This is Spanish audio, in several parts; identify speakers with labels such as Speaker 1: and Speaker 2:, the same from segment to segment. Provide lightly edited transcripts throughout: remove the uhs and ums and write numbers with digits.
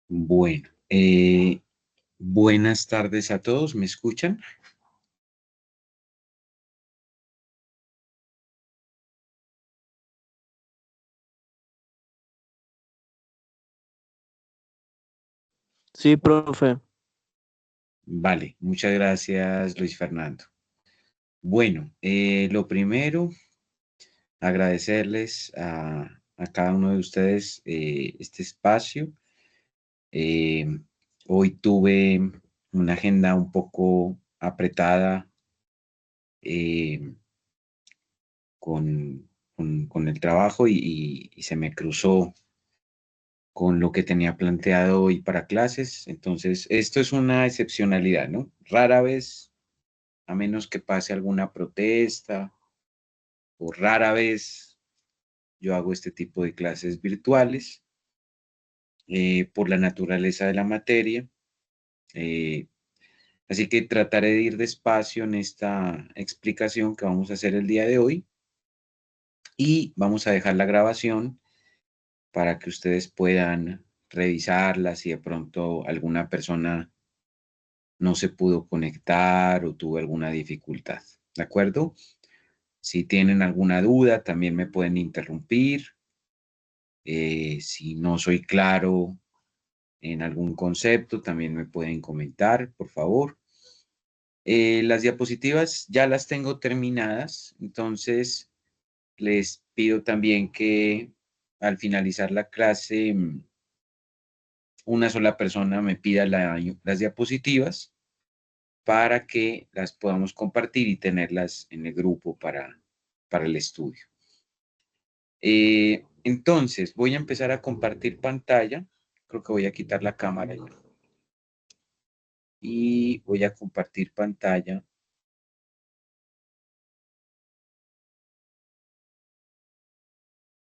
Speaker 1: Bueno, buenas tardes a todos, ¿me escuchan?
Speaker 2: Sí, profe.
Speaker 1: Vale, muchas gracias, Luis Fernando. Bueno, lo primero, agradecerles a cada uno de ustedes este espacio. Eh, Hoy tuve una agenda un poco apretada eh, con el trabajo y se me cruzó con lo que tenía planteado hoy para clases. Entonces, esto es una excepcionalidad, ¿no? Rara vez, a menos que pase alguna protesta, o rara vez yo hago este tipo de clases virtuales por la naturaleza de la materia. Eh, Así que trataré de ir despacio en esta explicación que vamos a hacer el día de hoy y vamos a dejar la grabación para que ustedes puedan revisarla si de pronto alguna persona no se pudo conectar o tuvo alguna dificultad. ¿De acuerdo? Si tienen alguna duda, también me pueden interrumpir. Si no soy claro en algún concepto, también me pueden comentar, por favor. Las diapositivas ya las tengo terminadas, entonces les pido también que al finalizar la clase, una sola persona me pida las diapositivas para que las podamos compartir y tenerlas en el grupo para el estudio. Entonces, voy a empezar a compartir pantalla. Creo que voy a quitar la cámara ya. Y voy a compartir pantalla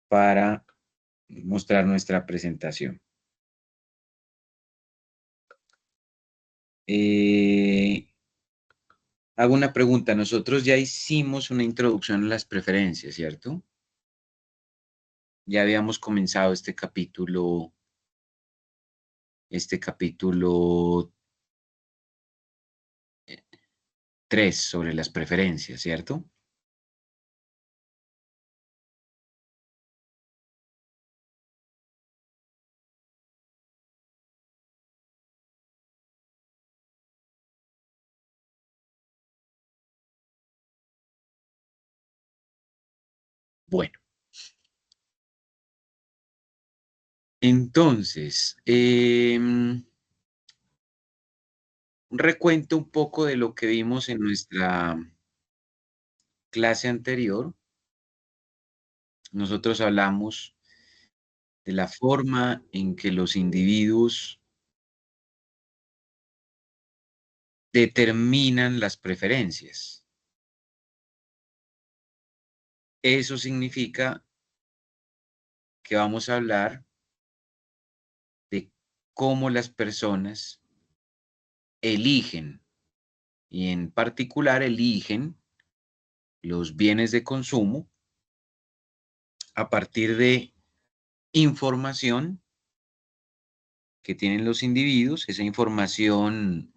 Speaker 1: para mostrar nuestra presentación. Eh, Hago una pregunta. Nosotros ya hicimos una introducción a las preferencias, ¿cierto? Ya habíamos comenzado este capítulo 3 sobre las preferencias, ¿cierto? Bueno, entonces, un recuento un poco de lo que vimos en nuestra clase anterior. Nosotros hablamos de la forma en que los individuos determinan las preferencias. Eso significa que vamos a hablar de cómo las personas eligen y en particular eligen los bienes de consumo a partir de información que tienen los individuos. Esa información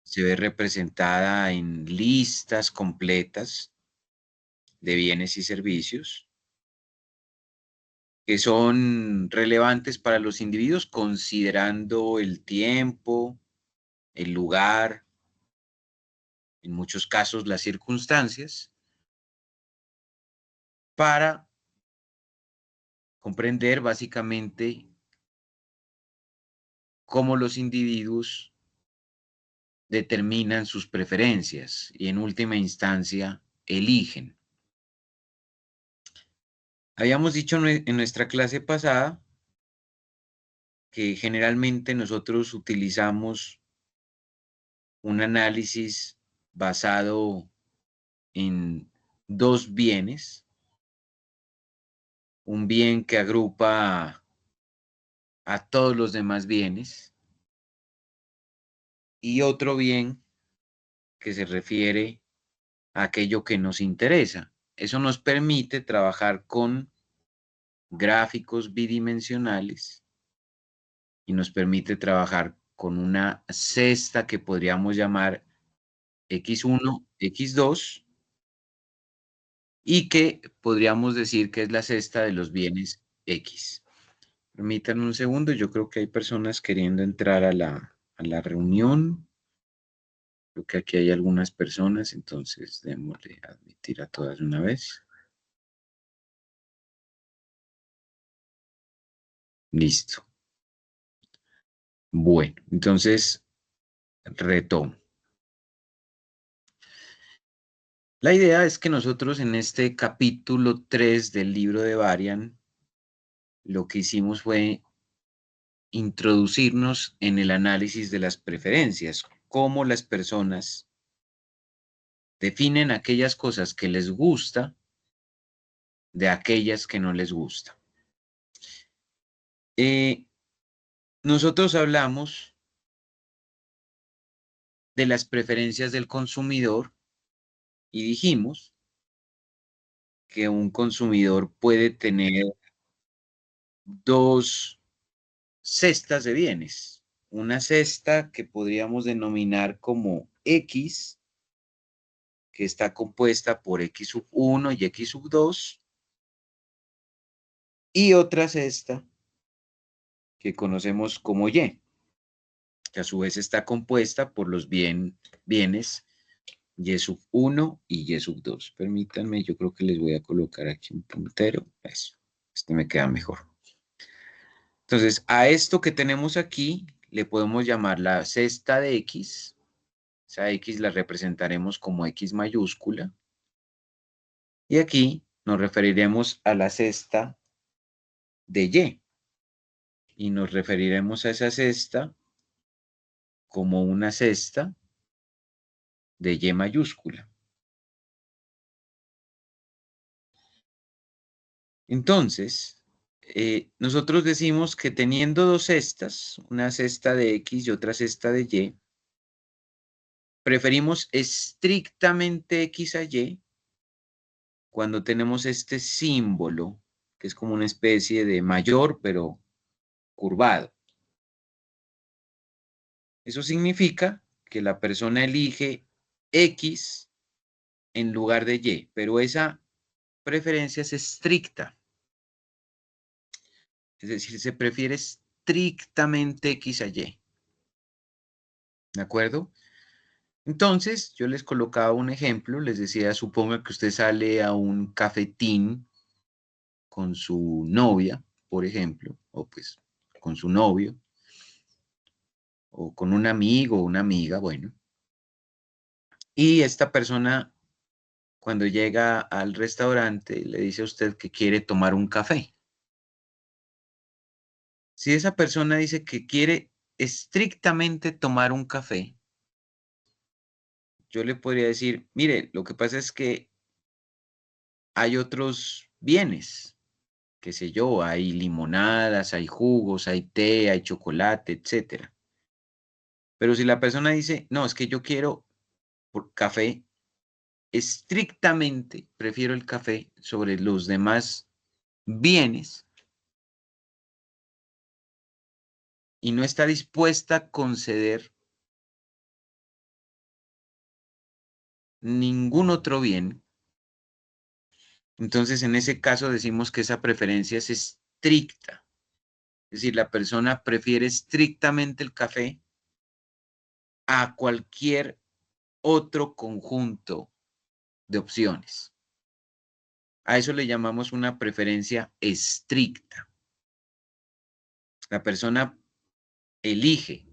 Speaker 1: se ve representada en listas completas de bienes y servicios que son relevantes para los individuos considerando el tiempo, el lugar, en muchos casos las circunstancias, para comprender básicamente cómo los individuos determinan sus preferencias y en última instancia eligen. Habíamos dicho en nuestra clase pasada que generalmente nosotros utilizamos un análisis basado en dos bienes, un bien que agrupa a todos los demás bienes y otro bien que se refiere a aquello que nos interesa. Eso nos permite trabajar con gráficos bidimensionales y nos permite trabajar con una cesta que podríamos llamar X1, X2, y que podríamos decir que es la cesta de los bienes X. Permítanme un segundo, yo creo que hay personas queriendo entrar a la reunión. Creo que aquí hay algunas personas, entonces démosle admitir a todas de una vez. Listo. Bueno, entonces retomo. La idea es que nosotros en este capítulo 3 del libro de Varian, lo que hicimos fue introducirnos en el análisis de las preferencias, cómo las personas definen aquellas cosas que les gusta de aquellas que no les gusta. Nosotros hablamos de las preferencias del consumidor y dijimos que un consumidor puede tener dos cestas de bienes. Una cesta que podríamos denominar como X, que está compuesta por X sub 1 y X sub 2, y otra cesta que conocemos como Y, que a su vez está compuesta por los bienes Y sub 1 y Y sub 2. Permítanme, yo creo que les voy a colocar aquí un puntero. Eso, este me queda mejor. Entonces, a esto que tenemos aquí le podemos llamar la cesta de X. Esa X la representaremos como X mayúscula. Y aquí nos referiremos a la cesta de Y. Y nos referiremos a esa cesta como una cesta de Y mayúscula. Entonces, nosotros decimos que teniendo dos cestas, una cesta de X y otra cesta de Y, preferimos estrictamente X a Y cuando tenemos este símbolo, que es como una especie de mayor, pero curvado. Eso significa que la persona elige X en lugar de Y, pero esa preferencia es estricta. Es decir, se prefiere estrictamente X a Y. ¿De acuerdo? Entonces, yo les colocaba un ejemplo, les decía, suponga que usted sale a un cafetín con su novia, por ejemplo, o pues con su novio, o con un amigo o una amiga, bueno. Y esta persona, cuando llega al restaurante, le dice a usted que quiere tomar un café. Si esa persona dice que quiere estrictamente tomar un café, yo le podría decir, mire, lo que pasa es que hay otros bienes, qué sé yo, hay limonadas, hay jugos, hay té, hay chocolate, etcétera. Pero si la persona dice, no, es que yo quiero café, estrictamente prefiero el café sobre los demás bienes y no está dispuesta a conceder ningún otro bien, entonces en ese caso decimos que esa preferencia es estricta. Es decir, la persona prefiere estrictamente el café a cualquier otro conjunto de opciones. A eso le llamamos una preferencia estricta. La persona elige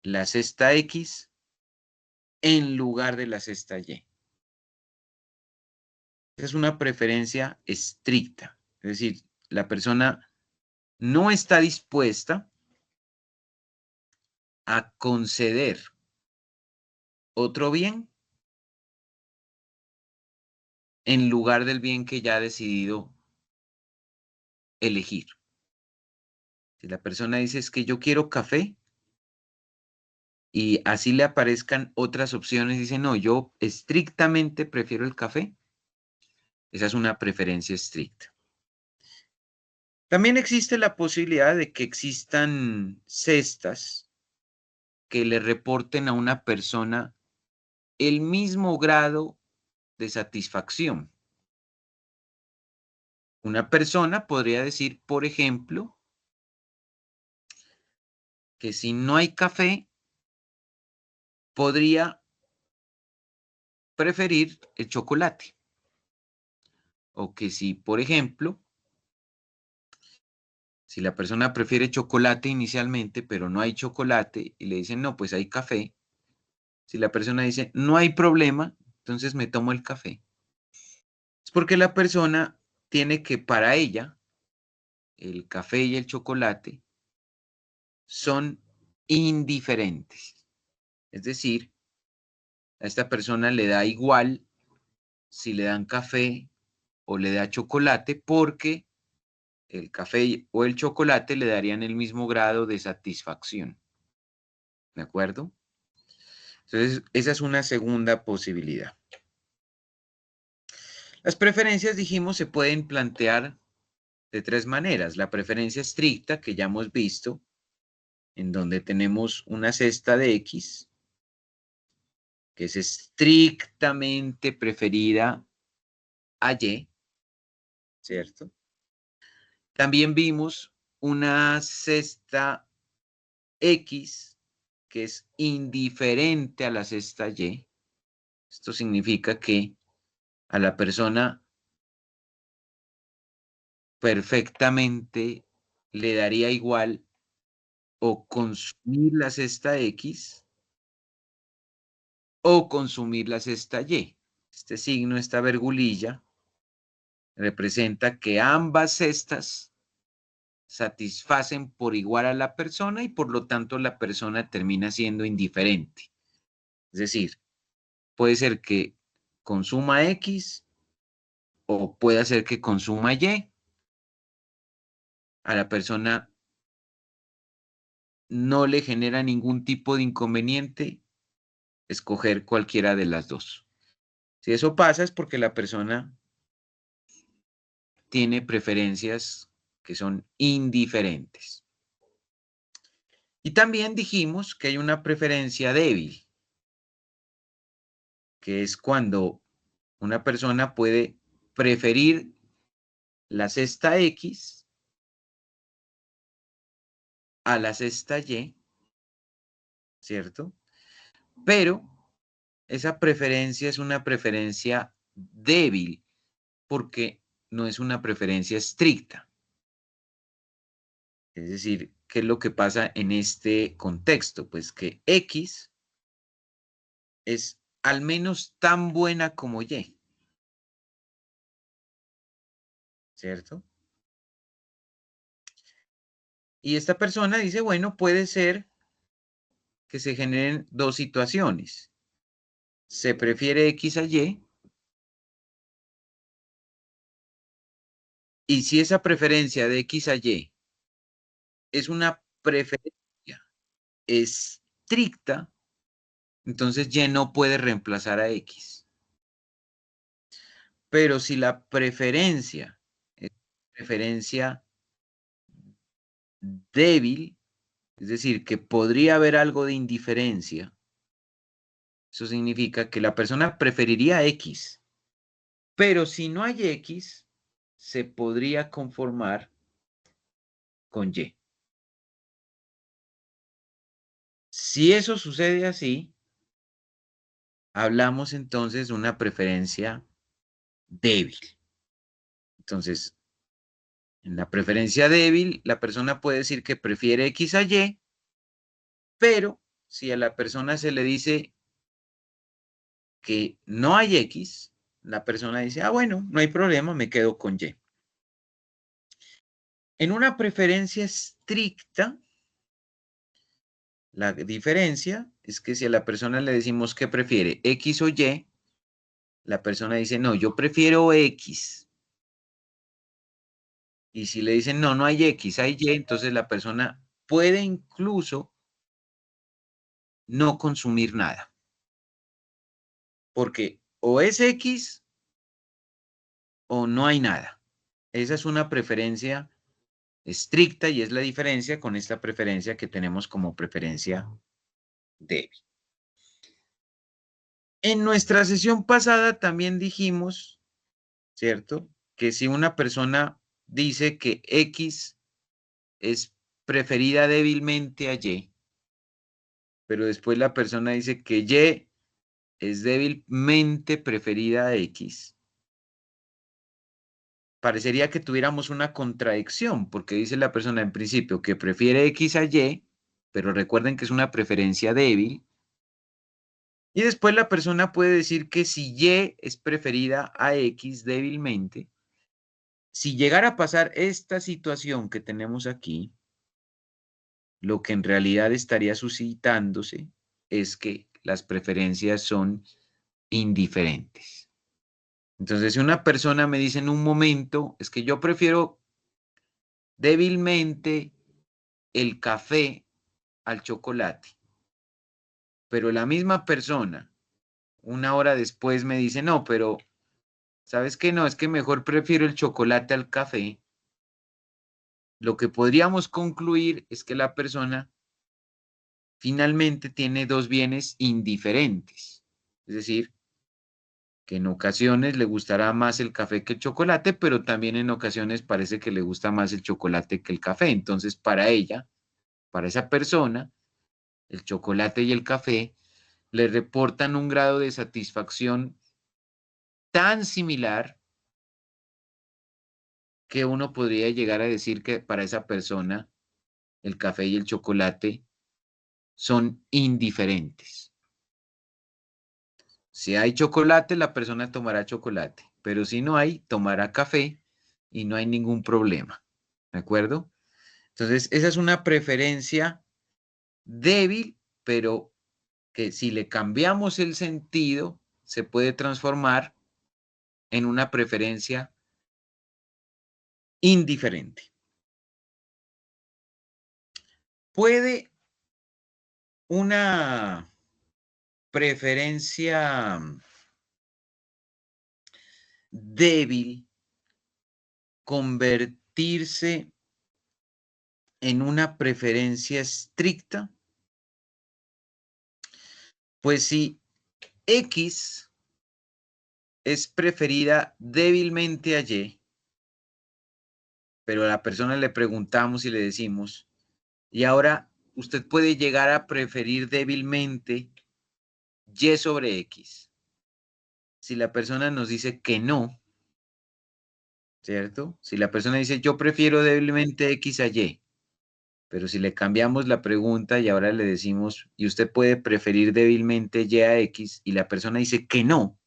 Speaker 1: la cesta X en lugar de la cesta Y. Es una preferencia estricta. Es decir, la persona no está dispuesta a conceder otro bien en lugar del bien que ya ha decidido elegir. Si la persona dice es que yo quiero café y así le aparezcan otras opciones, dice no, yo estrictamente prefiero el café. Esa es una preferencia estricta. También existe la posibilidad de que existan cestas que le reporten a una persona el mismo grado de satisfacción. Una persona podría decir, por ejemplo, que si no hay café, podría preferir el chocolate. O que si, por ejemplo, si la persona prefiere chocolate inicialmente, pero no hay chocolate y le dicen, no, pues hay café. Si la persona dice, no hay problema, entonces me tomo el café. Es porque la persona tiene que, para ella, el café y el chocolate son indiferentes. Es decir, a esta persona le da igual si le dan café o le da chocolate porque el café o el chocolate le darían el mismo grado de satisfacción. ¿De acuerdo? Entonces, esa es una segunda posibilidad. Las preferencias, dijimos, se pueden plantear de tres maneras. La preferencia estricta, que ya hemos visto, en donde tenemos una cesta de X, que es estrictamente preferida a Y, ¿cierto? También vimos una cesta X que es indiferente a la cesta Y. Esto significa que a la persona perfectamente le daría igual o consumir la cesta X o consumir la cesta Y. Este signo, esta virgulilla, representa que ambas cestas satisfacen por igual a la persona y por lo tanto la persona termina siendo indiferente. Es decir, puede ser que consuma X o puede ser que consuma Y. A la persona no le genera ningún tipo de inconveniente escoger cualquiera de las dos. Si eso pasa es porque la persona tiene preferencias que son indiferentes. Y también dijimos que hay una preferencia débil, que es cuando una persona puede preferir la cesta X a la cesta Y, ¿cierto? Pero esa preferencia es una preferencia débil porque no es una preferencia estricta. Es decir, ¿qué es lo que pasa en este contexto? Pues que X es al menos tan buena como Y, ¿cierto? Y esta persona dice, bueno, puede ser que se generen dos situaciones. Se prefiere X a y si esa preferencia de X a Y es una preferencia estricta, entonces Y no puede reemplazar a X. Pero si la preferencia es preferencia débil, es decir, que podría haber algo de indiferencia, eso significa que la persona preferiría X, pero si no hay X, se podría conformar con Y. Si eso sucede así, hablamos entonces de una preferencia débil. Entonces, en la preferencia débil, la persona puede decir que prefiere X a Y, pero si a la persona se le dice que no hay X, la persona dice, ah, bueno, no hay problema, me quedo con Y. En una preferencia estricta, la diferencia es que si a la persona le decimos que prefiere X o Y, la persona dice, no, yo prefiero X. Y si le dicen, no, no hay X, hay Y, entonces la persona puede incluso no consumir nada. Porque o es X o no hay nada. Esa es una preferencia estricta y es la diferencia con esta preferencia que tenemos como preferencia débil. En nuestra sesión pasada también dijimos, ¿cierto?, que si una persona dice que X es preferida débilmente a Y, pero después la persona dice que Y es débilmente preferida a X, parecería que tuviéramos una contradicción, porque dice la persona en principio que prefiere X a Y, pero recuerden que es una preferencia débil, y después la persona puede decir que si Y es preferida a X débilmente, si llegara a pasar esta situación que tenemos aquí, lo que en realidad estaría suscitándose es que las preferencias son indiferentes. Entonces, si una persona me dice en un momento, es que yo prefiero débilmente el café al chocolate, pero la misma persona una hora después me dice, no, pero ¿sabes qué? No, es que mejor prefiero el chocolate al café. Lo que podríamos concluir es que la persona finalmente tiene dos bienes indiferentes. Es decir, que en ocasiones le gustará más el café que el chocolate, pero también en ocasiones parece que le gusta más el chocolate que el café. Entonces, para ella, para esa persona, el chocolate y el café le reportan un grado de satisfacción tan similar que uno podría llegar a decir que para esa persona el café y el chocolate son indiferentes. Si hay chocolate, la persona tomará chocolate, pero si no hay, tomará café y no hay ningún problema. ¿De acuerdo? Entonces, esa es una preferencia débil, pero que si le cambiamos el sentido, se puede transformar en una preferencia indiferente. ¿Puede una preferencia débil convertirse en una preferencia estricta? Pues si X es preferida débilmente a Y, pero a la persona le preguntamos y le decimos, y ahora usted puede llegar a preferir débilmente Y sobre X. Si la persona nos dice que no, ¿cierto? Si la persona dice yo prefiero débilmente X a Y, pero si le cambiamos la pregunta y ahora le decimos, y usted puede preferir débilmente Y a X, y la persona dice que no,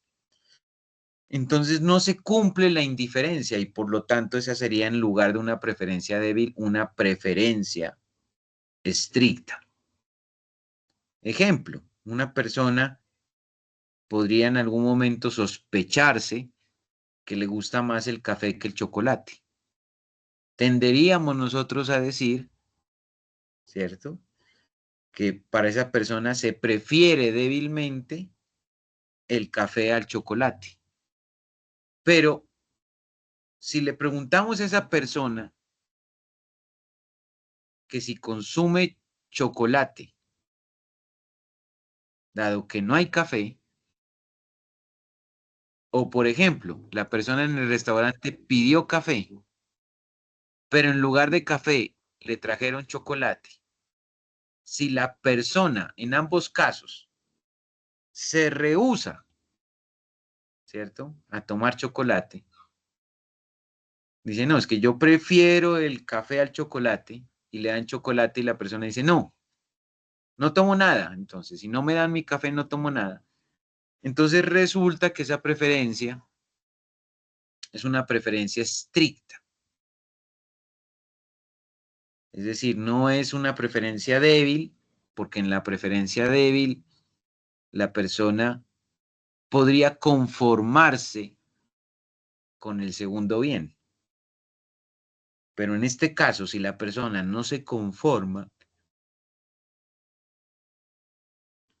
Speaker 1: entonces no se cumple la indiferencia y por lo tanto esa sería en lugar de una preferencia débil, una preferencia estricta. Ejemplo, una persona podría en algún momento sospecharse que le gusta más el café que el chocolate. Tenderíamos nosotros a decir, ¿cierto?, que para esa persona se prefiere débilmente el café al chocolate. Pero si le preguntamos a esa persona que si consume chocolate, dado que no hay café, o por ejemplo, la persona en el restaurante pidió café, pero en lugar de café le trajeron chocolate. Si la persona en ambos casos se rehúsa, ¿cierto?, a tomar chocolate, dice, no, es que yo prefiero el café al chocolate, y le dan chocolate y la persona dice, no, no tomo nada. Entonces, si no me dan mi café, no tomo nada. Entonces resulta que esa preferencia es una preferencia estricta. Es decir, no es una preferencia débil, porque en la preferencia débil la persona podría conformarse con el segundo bien. Pero en este caso, si la persona no se conforma,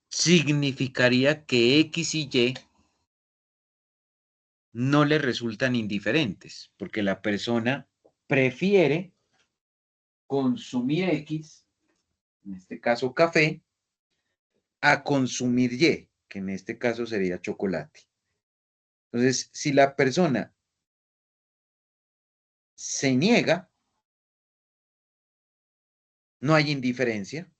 Speaker 1: significaría que X y Y no le resultan indiferentes, porque la persona prefiere consumir X, en este caso café, a consumir Y, que en este caso sería chocolate. Entonces, si la persona se niega, no hay indiferencia.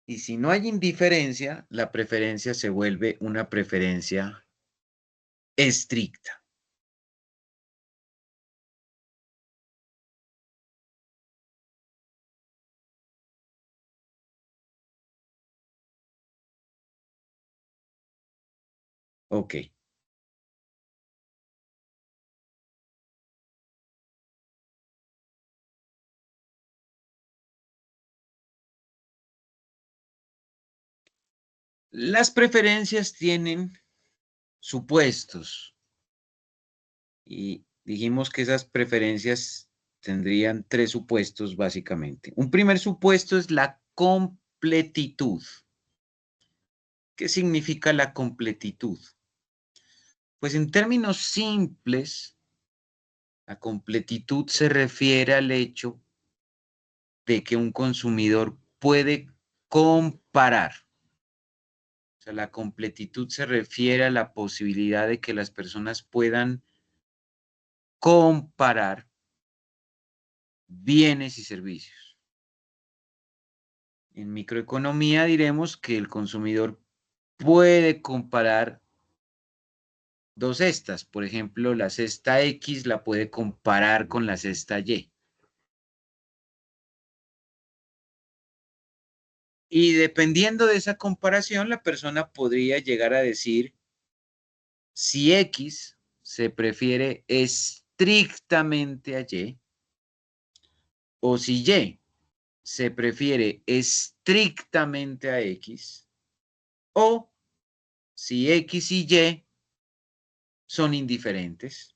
Speaker 1: Y si no hay indiferencia, la preferencia se vuelve una preferencia estricta. Ok. Las preferencias tienen supuestos y dijimos que esas preferencias tendrían tres supuestos básicamente. Un primer supuesto es la completitud. ¿Qué significa la completitud? Pues en términos simples, la completitud se refiere al hecho de que un consumidor puede comparar. O sea, la completitud se refiere a la posibilidad de que las personas puedan comparar bienes y servicios. En microeconomía diremos que el consumidor puede comparar dos cestas. Por ejemplo, la cesta X la puede comparar con la cesta Y. Y dependiendo de esa comparación, la persona podría llegar a decir si X se prefiere estrictamente a Y o si Y se prefiere estrictamente a X o si X y Y son indiferentes.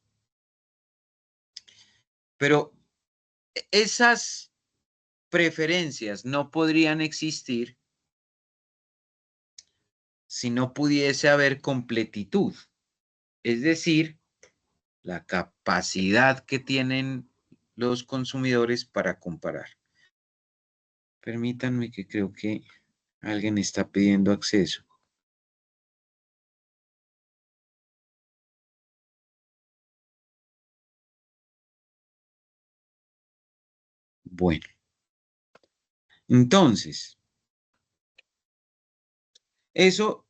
Speaker 1: Pero esas preferencias no podrían existir si no pudiese haber completitud, es decir, la capacidad que tienen los consumidores para comparar. Permítanme que creo que alguien está pidiendo acceso. Bueno, entonces, eso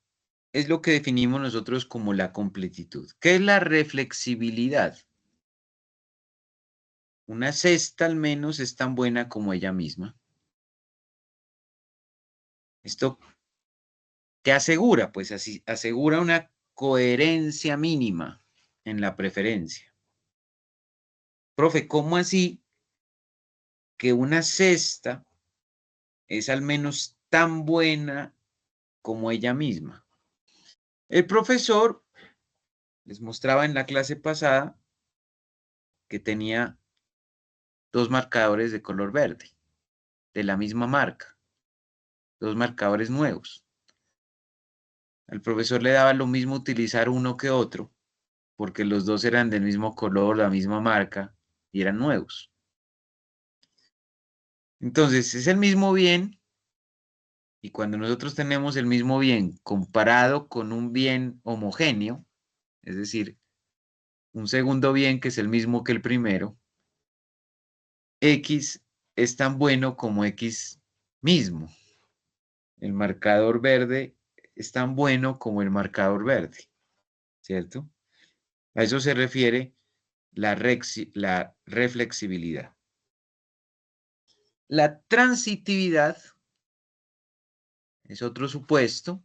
Speaker 1: es lo que definimos nosotros como la completitud. ¿Qué es la reflexibilidad? Una cesta al menos es tan buena como ella misma. ¿Esto qué asegura? Pues así asegura una coherencia mínima en la preferencia. Profe, ¿cómo así que una cesta es al menos tan buena como ella misma? El profesor les mostraba en la clase pasada que tenía dos marcadores de color verde, de la misma marca, dos marcadores nuevos. Al profesor le daba lo mismo utilizar uno que otro, porque los dos eran del mismo color, la misma marca, y eran nuevos. Entonces, es el mismo bien, y cuando nosotros tenemos el mismo bien comparado con un bien homogéneo, es decir, un segundo bien que es el mismo que el primero, X es tan bueno como X mismo. El marcador verde es tan bueno como el marcador verde, ¿cierto? A eso se refiere la reflexibilidad. La transitividad es otro supuesto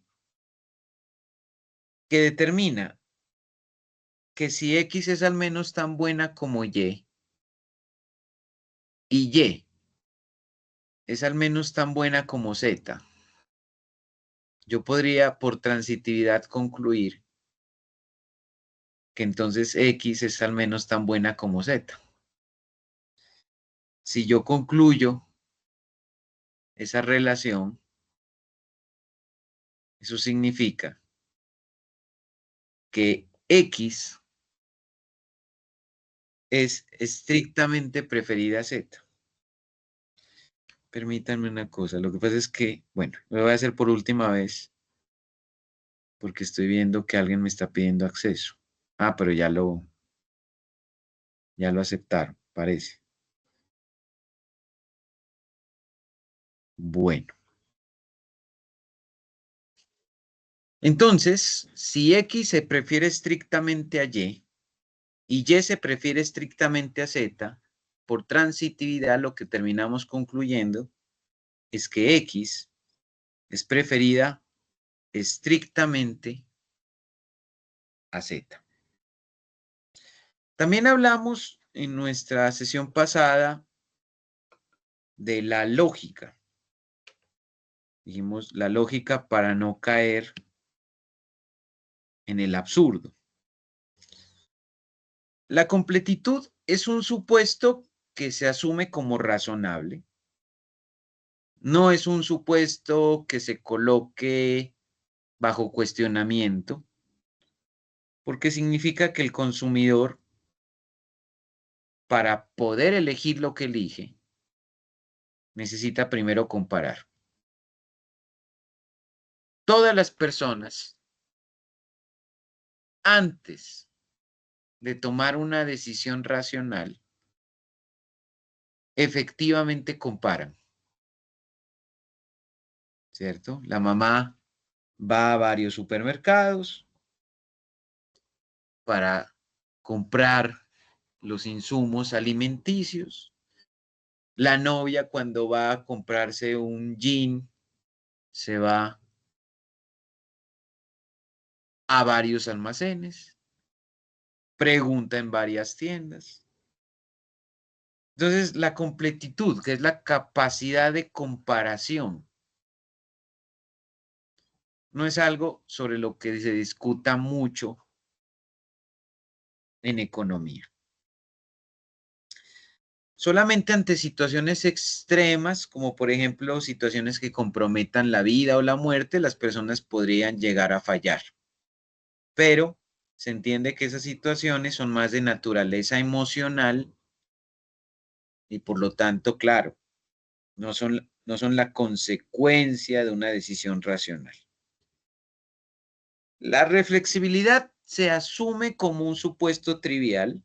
Speaker 1: que determina que si X es al menos tan buena como Y es al menos tan buena como Z, yo podría por transitividad concluir que entonces X es al menos tan buena como Z. Si yo concluyo esa relación, eso significa que X es estrictamente preferida a Z. Permítanme una cosa. Lo que pasa es que, bueno, lo voy a hacer por última vez porque estoy viendo que alguien me está pidiendo acceso. Ah, pero ya lo aceptaron, parece. Bueno. Entonces, si X se prefiere estrictamente a y se prefiere estrictamente a Z, por transitividad lo que terminamos concluyendo es que X es preferida estrictamente a Z. También hablamos en nuestra sesión pasada de la lógica. Dijimos la lógica para no caer en el absurdo. La completitud es un supuesto que se asume como razonable. No es un supuesto que se coloque bajo cuestionamiento, porque significa que el consumidor, para poder elegir lo que elige, necesita primero comparar. Todas las personas, antes de tomar una decisión racional, efectivamente comparan, ¿cierto? La mamá va a varios supermercados para comprar los insumos alimenticios. La novia cuando va a comprarse un jean se va a varios almacenes, pregunta en varias tiendas. Entonces, la completitud, que es la capacidad de comparación, no es algo sobre lo que se discuta mucho en economía. Solamente ante situaciones extremas, como por ejemplo situaciones que comprometan la vida o la muerte, las personas podrían llegar a fallar. Pero se entiende que esas situaciones son más de naturaleza emocional y por lo tanto, claro, no son la consecuencia de una decisión racional. La reflexibilidad se asume como un supuesto trivial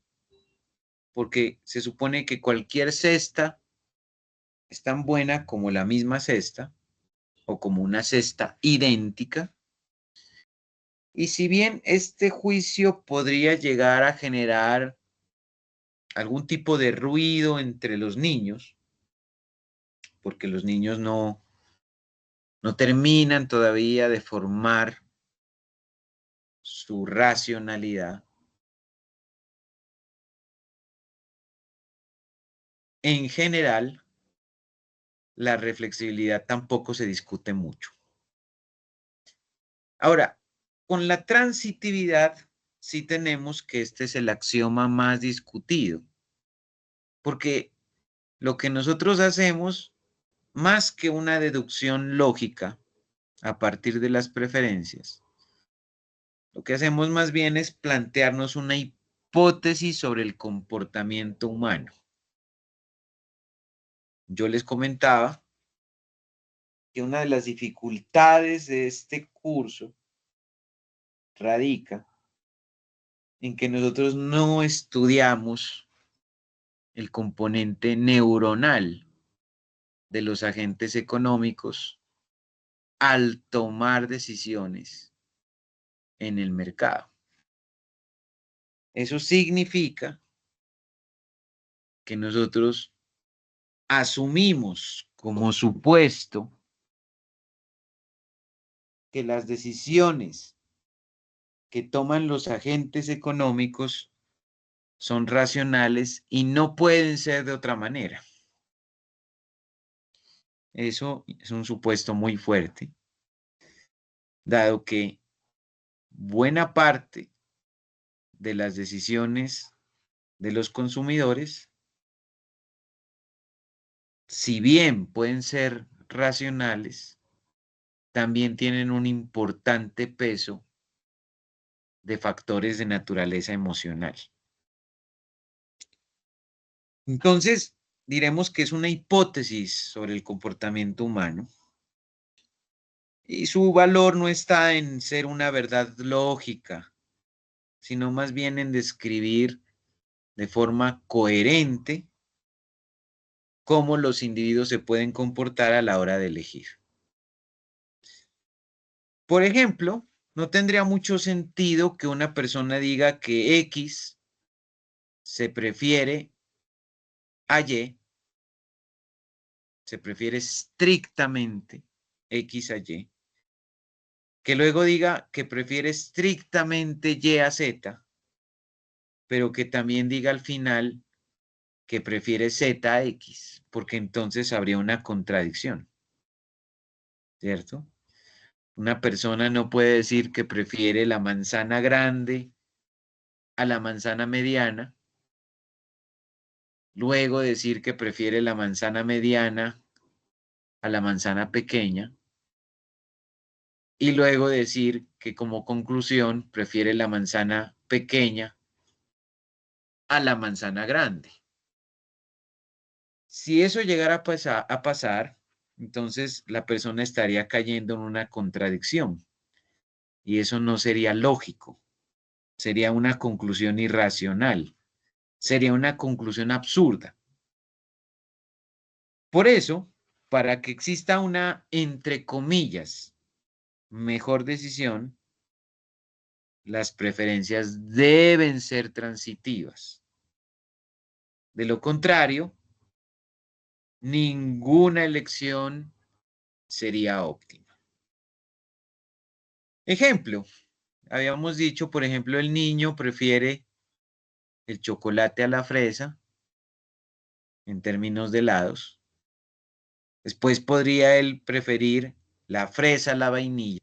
Speaker 1: porque se supone que cualquier cesta es tan buena como la misma cesta o como una cesta idéntica. Y si bien este juicio podría llegar a generar algún tipo de ruido entre los niños, porque los niños no terminan todavía de formar su racionalidad, en general, la reflexibilidad tampoco se discute mucho. Ahora, con la transitividad sí tenemos que este es el axioma más discutido, porque lo que nosotros hacemos, más que una deducción lógica a partir de las preferencias, lo que hacemos más bien es plantearnos una hipótesis sobre el comportamiento humano. Yo les comentaba que una de las dificultades de este curso radica en que nosotros no estudiamos el componente neuronal de los agentes económicos al tomar decisiones en el mercado. Eso significa que nosotros asumimos como supuesto que las decisiones que toman los agentes económicos son racionales y no pueden ser de otra manera. Eso es un supuesto muy fuerte, dado que buena parte de las decisiones de los consumidores, si bien pueden ser racionales, también tienen un importante peso de factores de naturaleza emocional. Entonces, diremos que es una hipótesis sobre el comportamiento humano y su valor no está en ser una verdad lógica, sino más bien en describir de forma coherente cómo los individuos se pueden comportar a la hora de elegir. Por ejemplo, no tendría mucho sentido que una persona diga que X se prefiere a Y, se prefiere estrictamente X a Y, que luego diga que prefiere estrictamente Y a Z, pero que también diga al final que prefiere Z a X, porque entonces habría una contradicción, ¿cierto? Una persona no puede decir que prefiere la manzana grande a la manzana mediana, luego decir que prefiere la manzana mediana a la manzana pequeña y luego decir que como conclusión prefiere la manzana pequeña a la manzana grande. Si eso llegara a pasar, entonces la persona estaría cayendo en una contradicción y eso no sería lógico, sería una conclusión irracional, sería una conclusión absurda. Por eso, para que exista una, entre comillas, mejor decisión, las preferencias deben ser transitivas. De lo contrario, ninguna elección sería óptima. Ejemplo, habíamos dicho, por ejemplo, el niño prefiere el chocolate a la fresa en términos de helados. Después podría él preferir la fresa a la vainilla.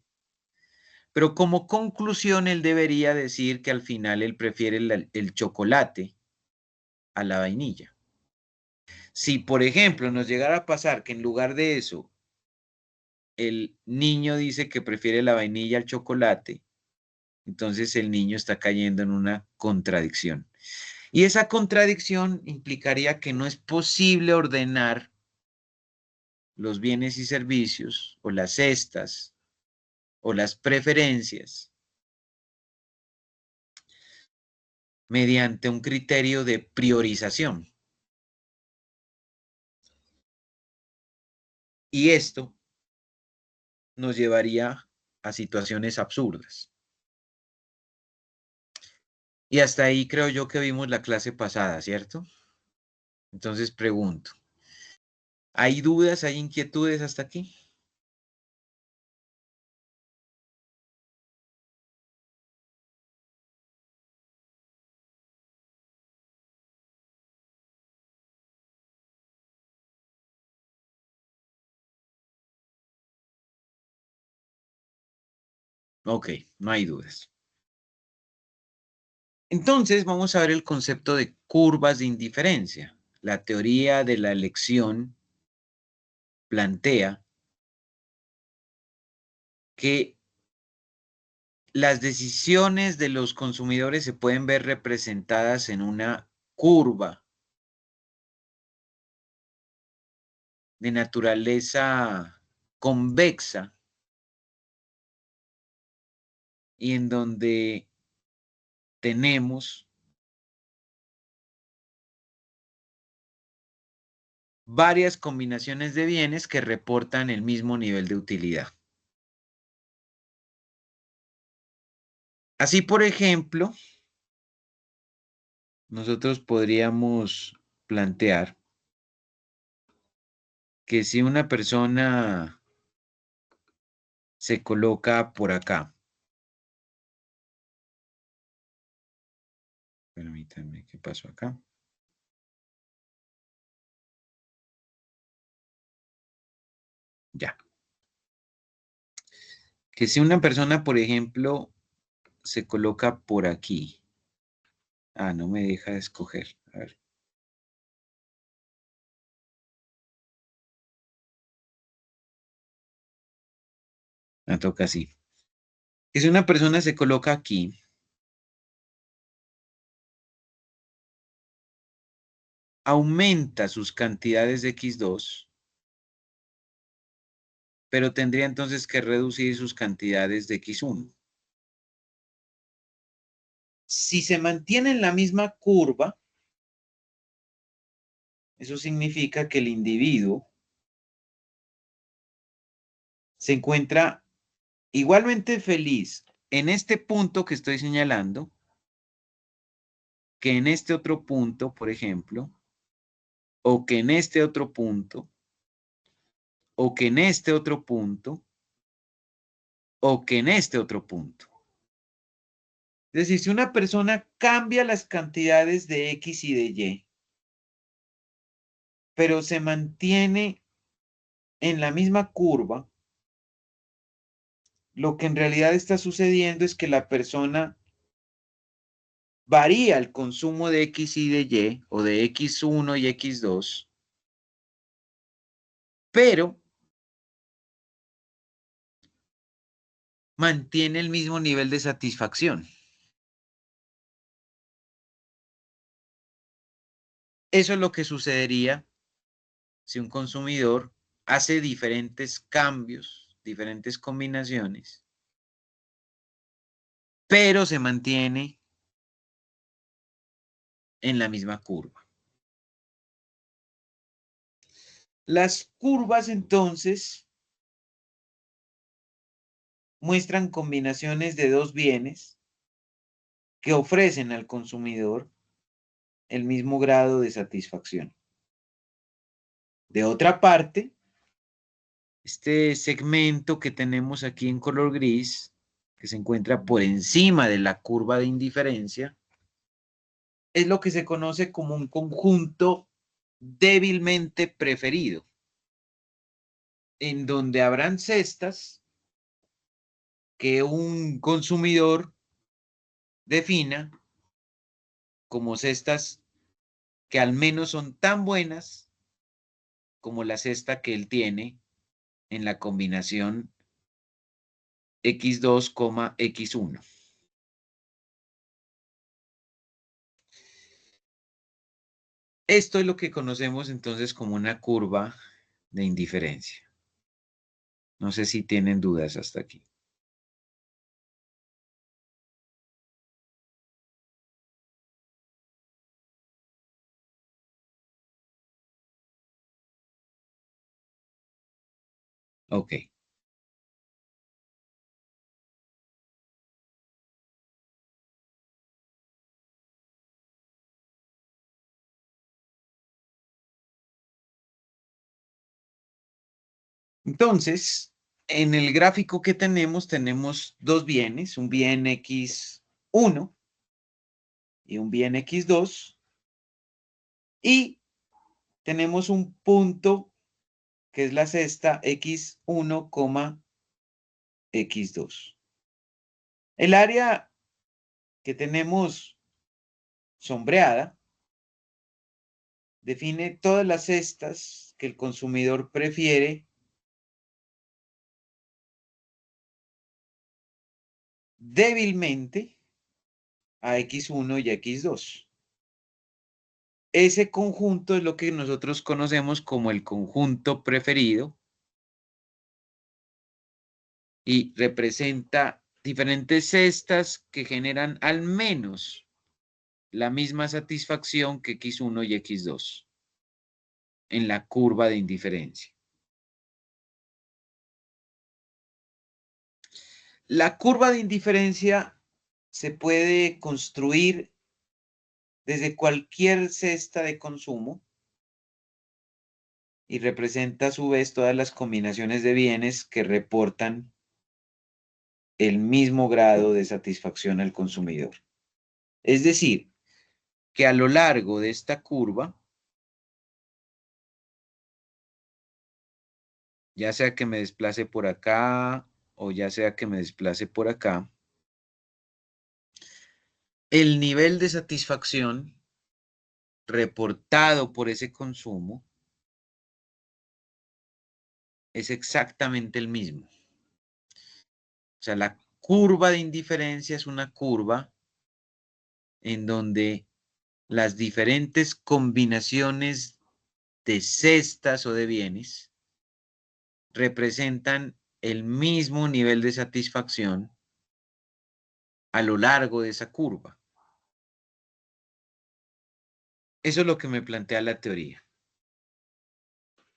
Speaker 1: Pero como conclusión, él debería decir que al final él prefiere el chocolate a la vainilla. Si, por ejemplo, nos llegara a pasar que en lugar de eso, el niño dice que prefiere la vainilla al chocolate, entonces el niño está cayendo en una contradicción. Y esa contradicción implicaría que no es posible ordenar los bienes y servicios o las cestas o las preferencias mediante un criterio de priorización. Y esto nos llevaría a situaciones absurdas. Y hasta ahí creo yo que vimos la clase pasada, ¿cierto? Entonces pregunto, ¿hay dudas, hay inquietudes hasta aquí? Ok, no hay dudas. Entonces vamos a ver el concepto de curvas de indiferencia. La teoría de la elección plantea que las decisiones de los consumidores se pueden ver representadas en una curva de naturaleza convexa y en donde tenemos varias combinaciones de bienes que reportan el mismo nivel de utilidad. Así, por ejemplo, nosotros podríamos plantear que si una persona se coloca por acá, permítanme, ¿qué pasó acá? Ya. Que si una persona, por ejemplo, se coloca por aquí. Ah, no me deja escoger. A ver. Me toca así. Que si una persona se coloca aquí, aumenta sus cantidades de X2, pero tendría entonces que reducir sus cantidades de X1. Si se mantiene en la misma curva, eso significa que el individuo se encuentra igualmente feliz en este punto que estoy señalando, que en este otro punto, por ejemplo, o que en este otro punto, o que en este otro punto, o que en este otro punto. Es decir, si una persona cambia las cantidades de X y de Y, pero se mantiene en la misma curva, lo que en realidad está sucediendo es que la persona varía el consumo de X y de Y, o de X1 y X2, pero mantiene el mismo nivel de satisfacción. Eso es lo que sucedería si un consumidor hace diferentes cambios, diferentes combinaciones, pero se mantiene en la misma curva. Las curvas entonces muestran combinaciones de dos bienes que ofrecen al consumidor el mismo grado de satisfacción. De otra parte, este segmento que tenemos aquí en color gris, que se encuentra por encima de la curva de indiferencia, es lo que se conoce como un conjunto débilmente preferido, en donde habrán cestas que un consumidor defina como cestas que al menos son tan buenas como la cesta que él tiene en la combinación X2, X1. Esto es lo que conocemos entonces como una curva de indiferencia. No sé si tienen dudas hasta aquí. Ok. Entonces, en el gráfico que tenemos dos bienes, un bien X1 y un bien X2, y tenemos un punto que es la cesta X1, X2. El área que tenemos sombreada define todas las cestas que el consumidor prefiere débilmente a X1 y a X2. Ese conjunto es lo que nosotros conocemos como el conjunto preferido y representa diferentes cestas que generan al menos la misma satisfacción que X1 y X2 en la curva de indiferencia. La curva de indiferencia se puede construir desde cualquier cesta de consumo y representa a su vez todas las combinaciones de bienes que reportan el mismo grado de satisfacción al consumidor. Es decir, que a lo largo de esta curva, ya sea que me desplace por acá o ya sea que me desplace por acá, el nivel de satisfacción reportado por ese consumo es exactamente el mismo. O sea, la curva de indiferencia es una curva en donde las diferentes combinaciones de cestas o de bienes representan el mismo nivel de satisfacción a lo largo de esa curva. Eso es lo que me plantea la teoría.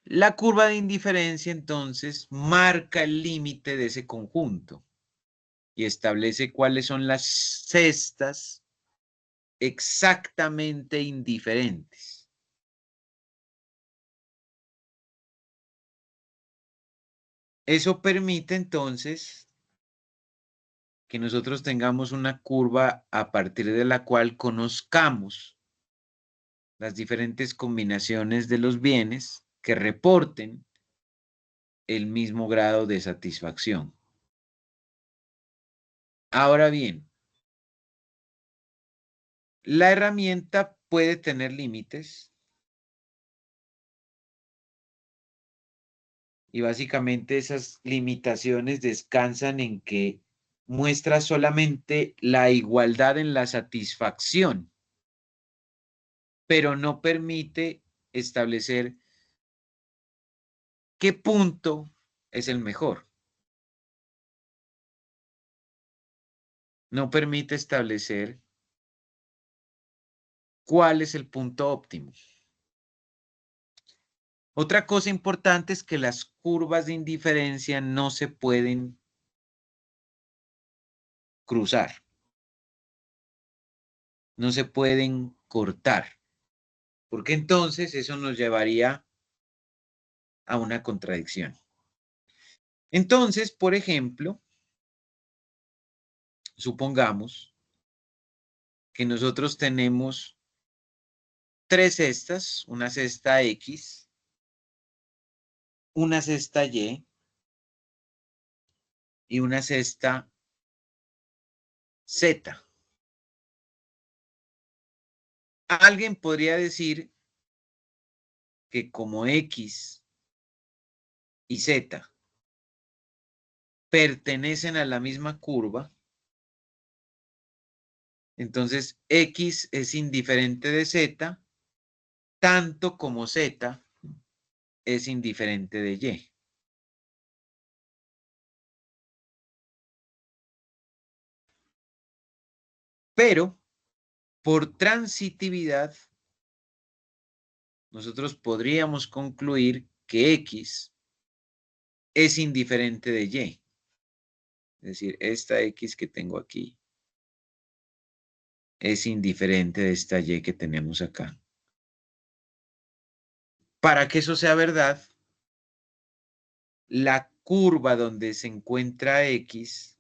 Speaker 1: La curva de indiferencia, entonces, marca el límite de ese conjunto y establece cuáles son las cestas exactamente indiferentes. Eso permite, entonces, que nosotros tengamos una curva a partir de la cual conozcamos las diferentes combinaciones de los bienes que reporten el mismo grado de satisfacción. Ahora bien, la herramienta puede tener límites y básicamente esas limitaciones descansan en que muestra solamente la igualdad en la satisfacción, pero no permite establecer qué punto es el mejor. No permite establecer cuál es el punto óptimo. Otra cosa importante es que las curvas de indiferencia no se pueden cruzar, no se pueden cortar, porque entonces eso nos llevaría a una contradicción. Entonces, por ejemplo, supongamos que nosotros tenemos tres cestas, una cesta X, una cesta y una cesta Z. Alguien podría decir que como X y Z pertenecen a la misma curva, entonces X es indiferente de Z, tanto como Z es indiferente de Y. Pero por transitividad, nosotros podríamos concluir que X es indiferente de Y. Es decir, esta X que tengo aquí es indiferente de esta Y que tenemos acá. Para que eso sea verdad, la curva donde se encuentra X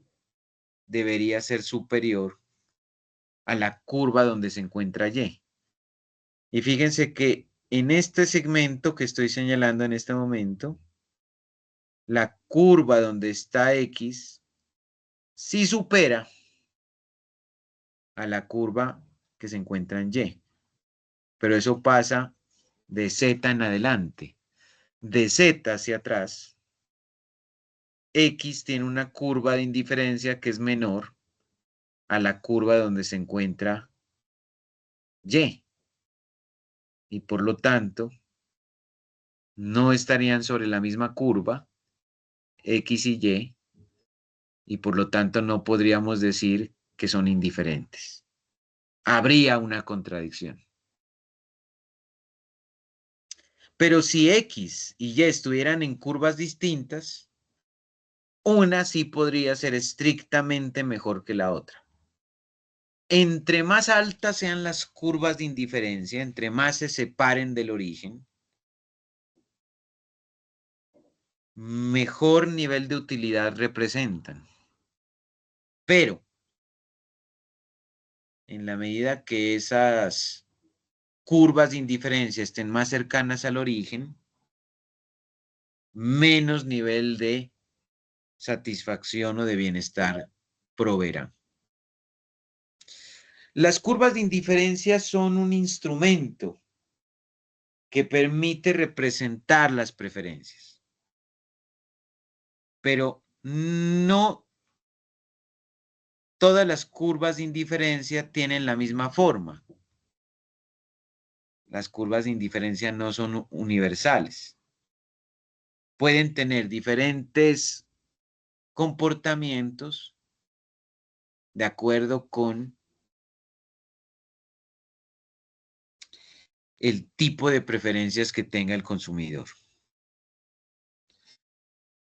Speaker 1: debería ser superior a la curva donde se encuentra Y. Y fíjense que en este segmento que estoy señalando en este momento, la curva donde está X sí supera a la curva que se encuentra en Y. Pero eso pasa de Z en adelante. De Z hacia atrás, X tiene una curva de indiferencia que es menor a la curva donde se encuentra Y. Y por lo tanto, no estarían sobre la misma curva, X y por lo tanto no podríamos decir que son indiferentes. Habría una contradicción. Pero si X y Y estuvieran en curvas distintas, una sí podría ser estrictamente mejor que la otra. Entre más altas sean las curvas de indiferencia, entre más se separen del origen, mejor nivel de utilidad representan. Pero en la medida que esas curvas de indiferencia estén más cercanas al origen, menos nivel de satisfacción o de bienestar proveerán. Las curvas de indiferencia son un instrumento que permite representar las preferencias, pero no todas las curvas de indiferencia tienen la misma forma. Las curvas de indiferencia no son universales. Pueden tener diferentes comportamientos de acuerdo con el tipo de preferencias que tenga el consumidor.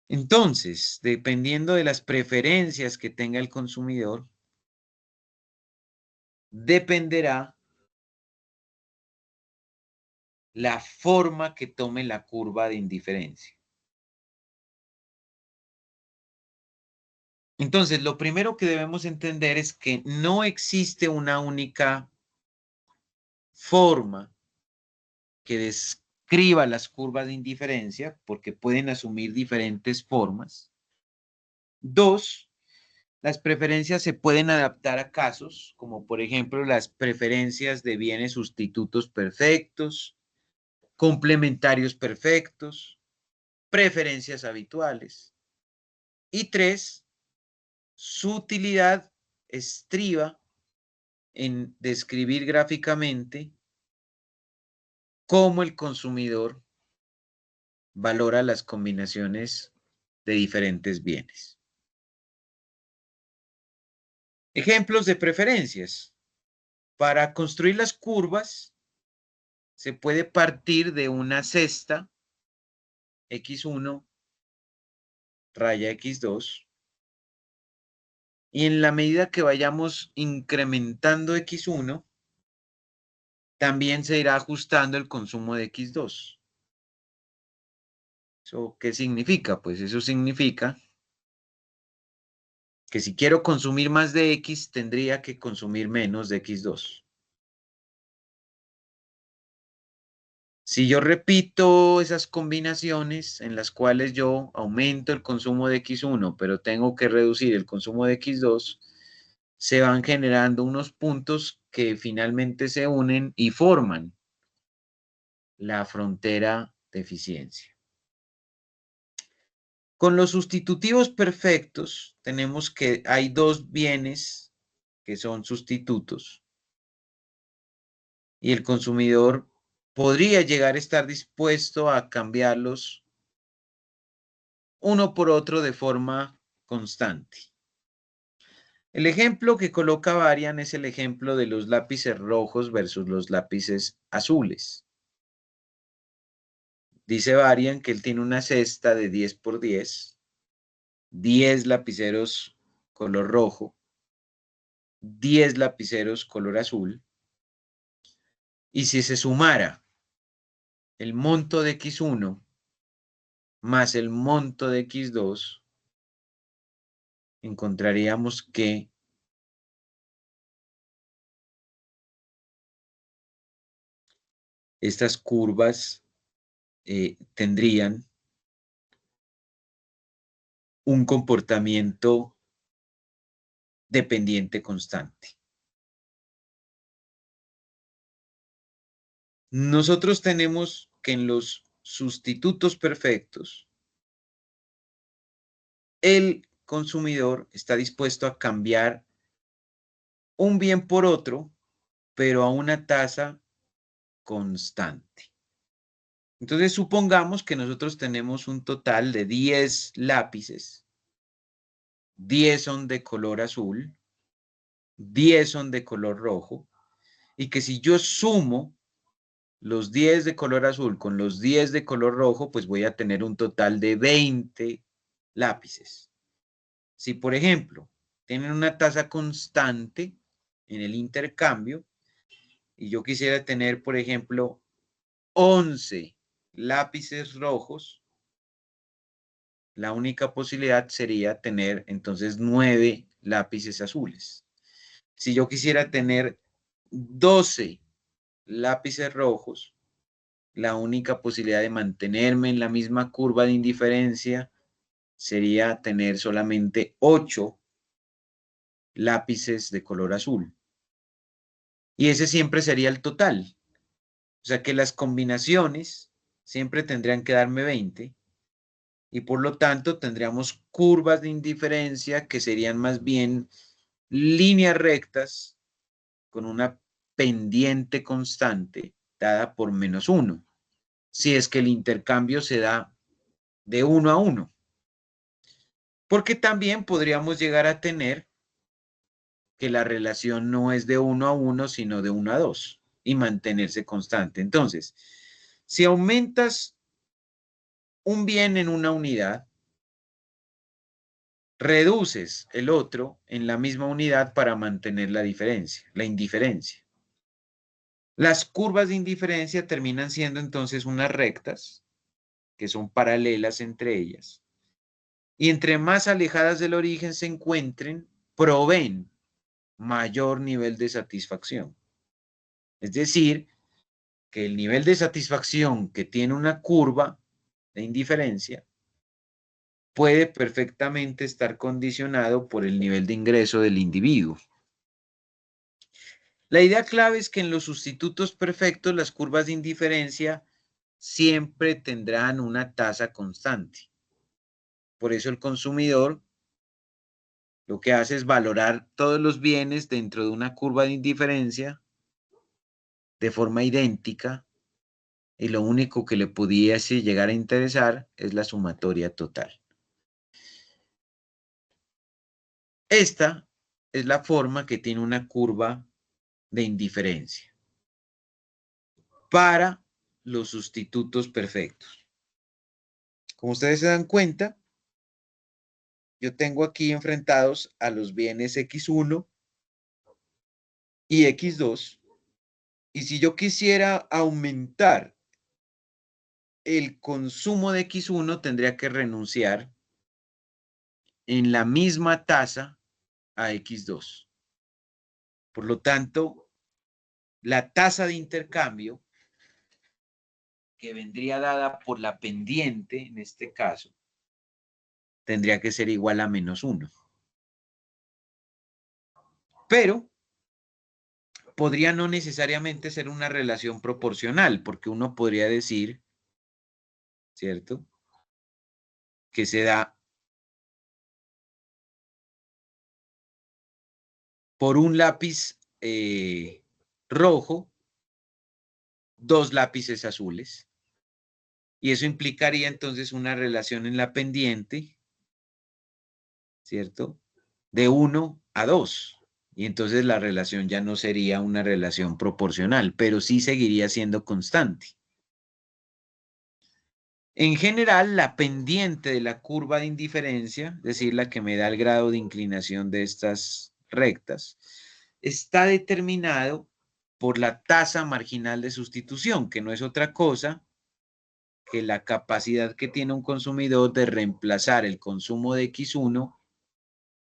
Speaker 1: Entonces, dependiendo de las preferencias que tenga el consumidor, dependerá la forma que tome la curva de indiferencia. Entonces, lo primero que debemos entender es que no existe una única forma que describa las curvas de indiferencia, porque pueden asumir diferentes formas. Dos, las preferencias se pueden adaptar a casos, como por ejemplo las preferencias de bienes sustitutos perfectos, complementarios perfectos, preferencias habituales. Y tres, su utilidad estriba en describir gráficamente cómo el consumidor valora las combinaciones de diferentes bienes. Ejemplos de preferencias. Para construir las curvas se puede partir de una cesta x1 raya x2 y en la medida que vayamos incrementando x1 también se irá ajustando el consumo de x2. ¿Eso qué significa? Pues eso significa que si quiero consumir más de x, tendría que consumir menos de x2. Si yo repito esas combinaciones en las cuales yo aumento el consumo de x1, pero tengo que reducir el consumo de x2, se van generando unos puntos que finalmente se unen y forman la frontera de eficiencia. Con los sustitutivos perfectos tenemos que hay dos bienes que son sustitutos y el consumidor podría llegar a estar dispuesto a cambiarlos uno por otro de forma constante. El ejemplo que coloca Varian es el ejemplo de los lápices rojos versus los lápices azules. Dice Varian que él tiene una cesta de 10 por 10, 10 lapiceros color rojo, 10 lapiceros color azul, y si se sumara el monto de X1 más el monto de X2, encontraríamos que estas curvas tendrían un comportamiento dependiente constante. Nosotros tenemos que en los sustitutos perfectos, el consumidor está dispuesto a cambiar un bien por otro, pero a una tasa constante. Entonces, supongamos que nosotros tenemos un total de 10 lápices, 10 son de color azul, 10 son de color rojo, y que si yo sumo los 10 de color azul con los 10 de color rojo, pues voy a tener un total de 20 lápices. Si, por ejemplo, tienen una tasa constante en el intercambio y yo quisiera tener, por ejemplo, 11 lápices rojos, la única posibilidad sería tener entonces 9 lápices azules. Si yo quisiera tener 12 lápices rojos, la única posibilidad de mantenerme en la misma curva de indiferencia sería tener solamente 8 lápices de color azul. Y ese siempre sería el total. O sea que las combinaciones siempre tendrían que darme 20 y por lo tanto tendríamos curvas de indiferencia que serían más bien líneas rectas con una pendiente constante dada por -1, si es que el intercambio se da de 1 a 1. Porque también podríamos llegar a tener que la relación no es de 1 a 1, sino de 1 a 2 y mantenerse constante. Entonces, si aumentas un bien en una unidad, reduces el otro en la misma unidad para mantener la diferencia, la indiferencia. Las curvas de indiferencia terminan siendo entonces unas rectas que son paralelas entre ellas, y entre más alejadas del origen se encuentren, proveen mayor nivel de satisfacción. Es decir, que el nivel de satisfacción que tiene una curva de indiferencia puede perfectamente estar condicionado por el nivel de ingreso del individuo. La idea clave es que en los sustitutos perfectos las curvas de indiferencia siempre tendrán una tasa constante. Por eso el consumidor lo que hace es valorar todos los bienes dentro de una curva de indiferencia de forma idéntica, y lo único que le pudiese llegar a interesar es la sumatoria total. Esta es la forma que tiene una curva de indiferencia para los sustitutos perfectos. Como ustedes se dan cuenta, yo tengo aquí enfrentados a los bienes X1 y X2, y si yo quisiera aumentar el consumo de X1, tendría que renunciar en la misma tasa a X2. Por lo tanto, la tasa de intercambio que vendría dada por la pendiente, en este caso, tendría que ser igual a -1. Pero podría no necesariamente ser una relación proporcional, porque uno podría decir, ¿cierto?, que se da por un lápiz rojo, 2 lápices azules. Y eso implicaría entonces una relación en la pendiente, ¿cierto?, de 1 a 2. Y entonces la relación ya no sería una relación proporcional, pero sí seguiría siendo constante. En general, la pendiente de la curva de indiferencia, es decir, la que me da el grado de inclinación de estas rectas, está determinado por la tasa marginal de sustitución, que no es otra cosa que la capacidad que tiene un consumidor de reemplazar el consumo de X1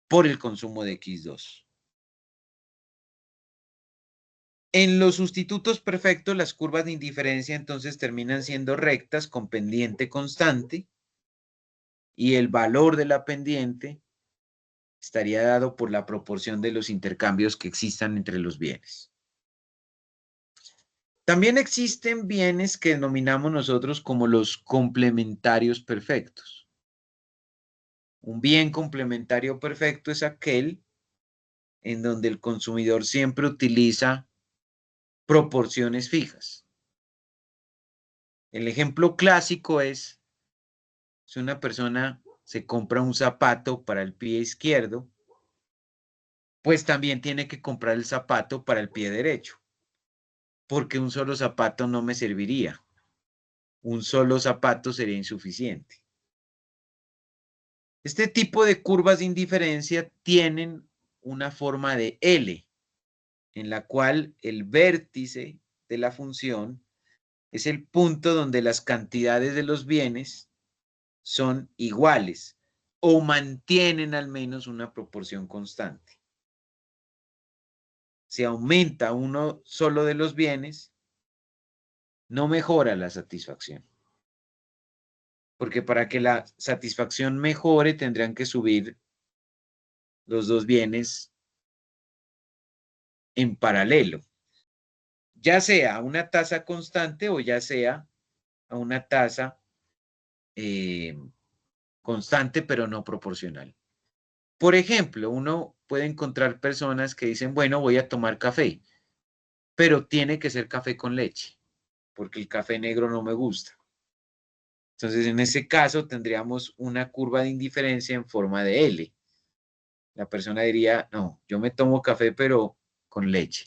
Speaker 1: por el consumo de X2. En los sustitutos perfectos, las curvas de indiferencia entonces terminan siendo rectas con pendiente constante, y el valor de la pendiente estaría dado por la proporción de los intercambios que existan entre los bienes. También existen bienes que denominamos nosotros como los complementarios perfectos. Un bien complementario perfecto es aquel en donde el consumidor siempre utiliza proporciones fijas. El ejemplo clásico es si una persona se compra un zapato para el pie izquierdo, pues también tiene que comprar el zapato para el pie derecho, porque un solo zapato no me serviría. Un solo zapato sería insuficiente. Este tipo de curvas de indiferencia tienen una forma de L, en la cual el vértice de la función es el punto donde las cantidades de los bienes son iguales o mantienen al menos una proporción constante. Si aumenta uno solo de los bienes, no mejora la satisfacción. Porque para que la satisfacción mejore, tendrían que subir los dos bienes en paralelo, ya sea a una tasa constante o ya sea a una tasa constante pero no proporcional. Por ejemplo, uno puede encontrar personas que dicen, bueno, voy a tomar café, pero tiene que ser café con leche. porque el café negro no me gusta. Entonces, en ese caso, tendríamos una curva de indiferencia en forma de L. La persona diría, no, yo me tomo café, pero con leche.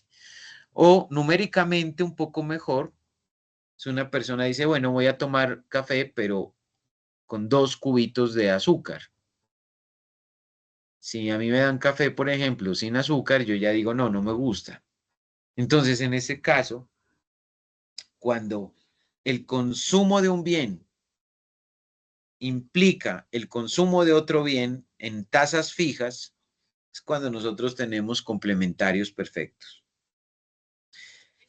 Speaker 1: O numéricamente un poco mejor, si una persona dice, bueno, voy a tomar café, pero con 2 cubitos de azúcar. Si a mí me dan café, por ejemplo, sin azúcar, yo ya digo, no, no me gusta. Entonces, en ese caso, cuando el consumo de un bien implica el consumo de otro bien en tasas fijas, es cuando nosotros tenemos complementarios perfectos.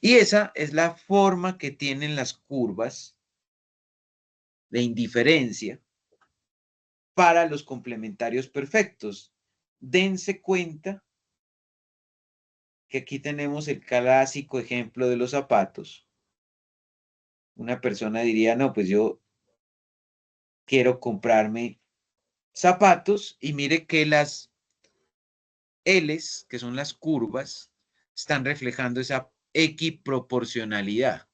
Speaker 1: Y esa es la forma que tienen las curvas de indiferencia para los complementarios perfectos. Dense cuenta que aquí tenemos el clásico ejemplo de los zapatos. Una persona diría, no, pues yo quiero comprarme zapatos y mire que las L's, que son las curvas, están reflejando esa equiproporcionalidad.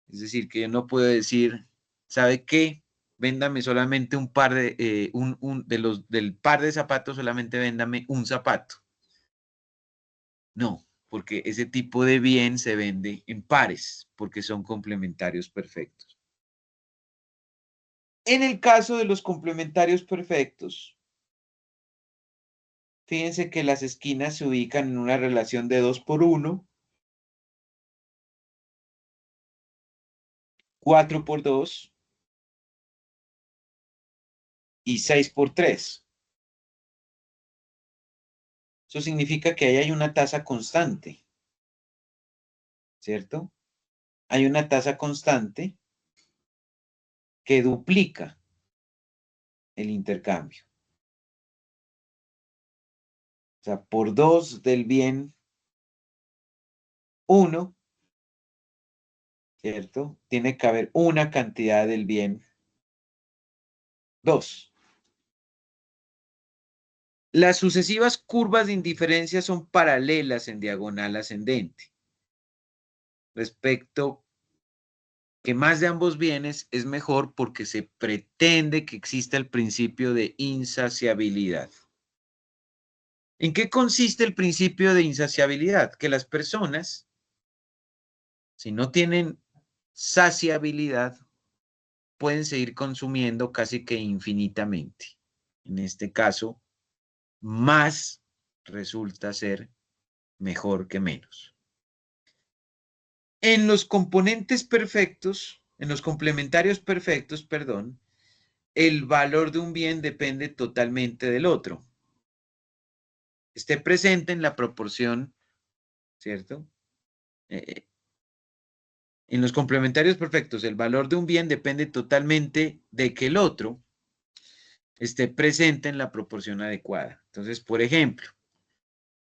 Speaker 1: Es decir, que yo no puedo decir, ¿sabe qué? Véndame solamente un par del par de zapatos, solamente véndame un zapato. No, porque ese tipo de bien se vende en pares, porque son complementarios perfectos. En el caso de los complementarios perfectos, fíjense que las esquinas se ubican en una relación de 2 por 1, 4 por 2 y 6 por 3. Eso significa que ahí hay una tasa constante, ¿cierto? Hay una tasa constante que duplica el intercambio. O sea, por 2 del bien 1, ¿cierto? Tiene que haber una cantidad del bien 2. Las sucesivas curvas de indiferencia son paralelas en diagonal ascendente. Respecto que más de ambos bienes es mejor porque se pretende que exista el principio de insaciabilidad. ¿En qué consiste el principio de insaciabilidad? Que las personas, si no tienen saciabilidad, pueden seguir consumiendo casi que infinitamente. En este caso, más resulta ser mejor que menos. En los componentes perfectos, en los complementarios perfectos, perdón, el valor de un bien depende totalmente del otro. Esté presente en la proporción, ¿cierto? Eh, en los complementarios perfectos, el valor de un bien depende totalmente de que el otro esté presente en la proporción adecuada. Entonces, por ejemplo,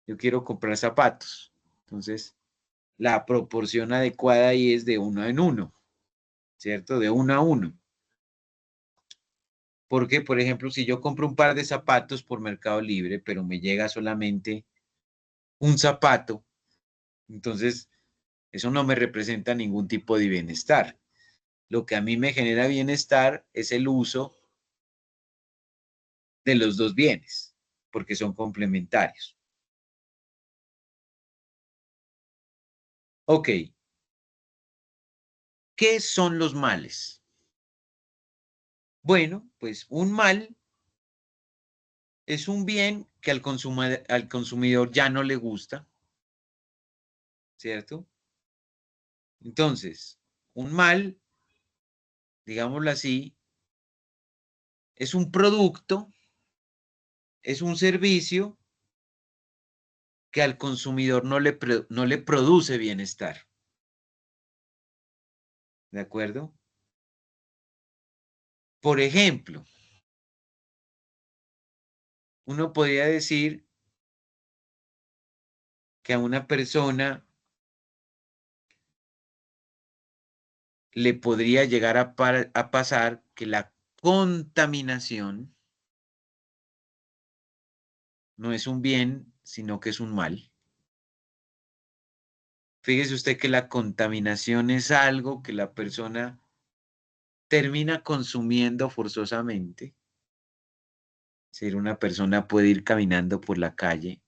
Speaker 1: yo quiero comprar zapatos. Entonces, la proporción adecuada ahí es de 1 en 1, ¿cierto? De 1 a 1. Porque, por ejemplo, si yo compro un par de zapatos por Mercado Libre, pero me llega solamente un zapato, entonces eso no me representa ningún tipo de bienestar. Lo que a mí me genera bienestar es el uso de los dos bienes, porque son complementarios. Ok, ¿qué son los males? Bueno, pues un mal es un bien que al consumidor ya no le gusta, ¿cierto? Entonces, un mal, digámoslo así, es un producto, es un servicio que al consumidor no le produce bienestar. ¿De acuerdo? Por ejemplo, uno podría decir que a una persona le podría llegar a pasar que la contaminación no es un bien, sino que es un mal. Fíjese usted que la contaminación es algo que la persona termina consumiendo forzosamente. Es decir, una persona puede ir caminando por la calle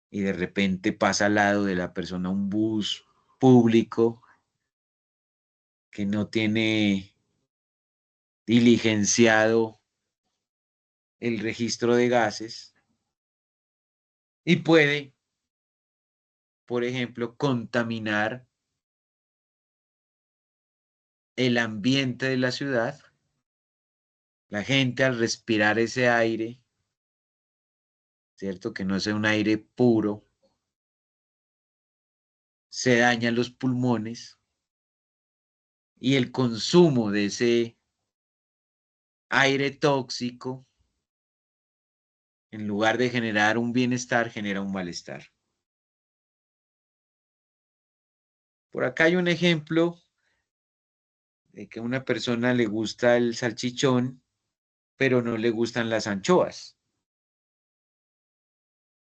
Speaker 1: y de repente pasa al lado de la persona un bus público que no tiene diligenciado el registro de gases y puede, por ejemplo, contaminar el ambiente de la ciudad. La gente al respirar ese aire, ¿cierto? Que no sea un aire puro, se dañan los pulmones y el consumo de ese aire tóxico, en lugar de generar un bienestar, genera un malestar. Por acá hay un ejemplo de que a una persona le gusta el salchichón, pero no le gustan las anchoas.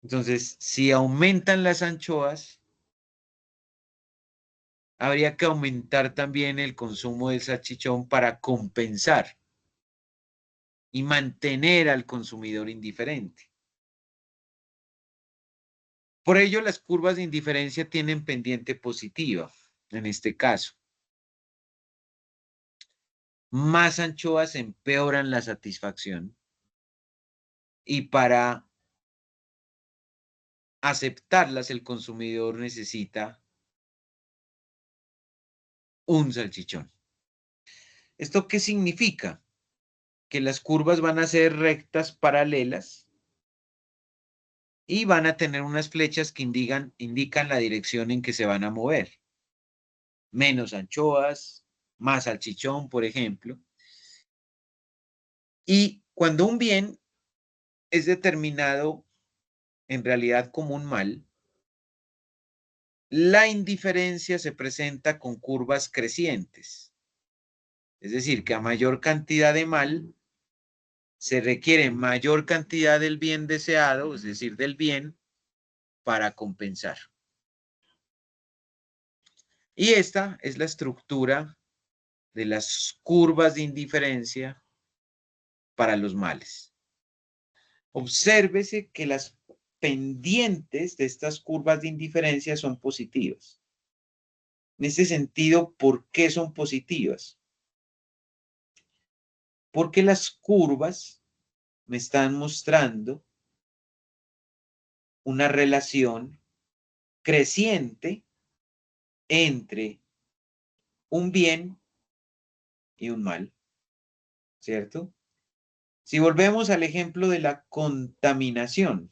Speaker 1: Entonces, si aumentan las anchoas, habría que aumentar también el consumo del salchichón para compensar y mantener al consumidor indiferente. Por ello, las curvas de indiferencia tienen pendiente positiva, en este caso. Más anchoas empeoran la satisfacción y para aceptarlas el consumidor necesita un salchichón. ¿Esto qué significa? Que las curvas van a ser rectas paralelas y van a tener unas flechas que indican la dirección en que se van a mover. Menos anchoas, más salchichón, por ejemplo. Y cuando un bien es determinado en realidad como un mal, la indiferencia se presenta con curvas crecientes. Es decir, que a mayor cantidad de mal, se requiere mayor cantidad del bien deseado, es decir, del bien, para compensar. Y esta es la estructura de las curvas de indiferencia para los males. Obsérvese que las pendientes de estas curvas de indiferencia son positivas. En este sentido, ¿por qué son positivas? Porque las curvas me están mostrando una relación creciente entre un bien y un mal, ¿cierto? Si volvemos al ejemplo de la contaminación,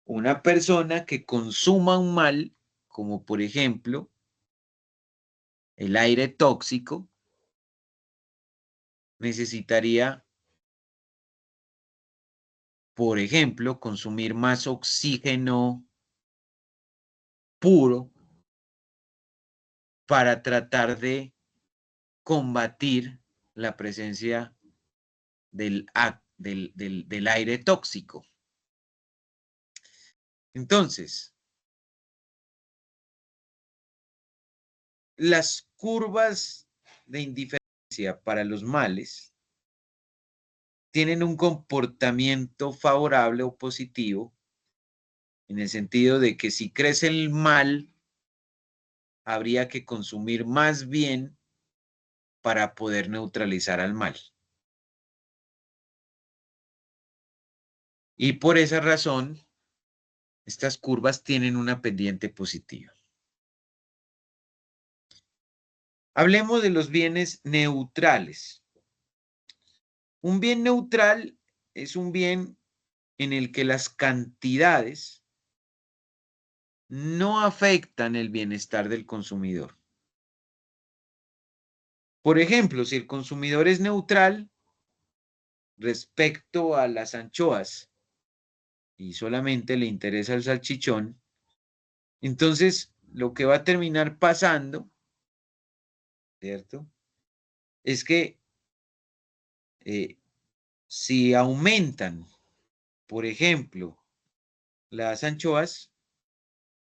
Speaker 1: una persona que consuma un mal, como por ejemplo el aire tóxico, necesitaría, por ejemplo, consumir más oxígeno puro para tratar de combatir la presencia del aire tóxico. Entonces, las curvas de indiferencia para los males tienen un comportamiento favorable o positivo, en el sentido de que si crece el mal, habría que consumir más bien para poder neutralizar al mal. Y por esa razón, estas curvas tienen una pendiente positiva. Hablemos de los bienes neutrales. Un bien neutral es un bien en el que las cantidades no afectan el bienestar del consumidor. Por ejemplo, si el consumidor es neutral respecto a las anchoas y solamente le interesa el salchichón, entonces lo que va a terminar pasando, ¿cierto? Es que si aumentan, por ejemplo, las anchoas,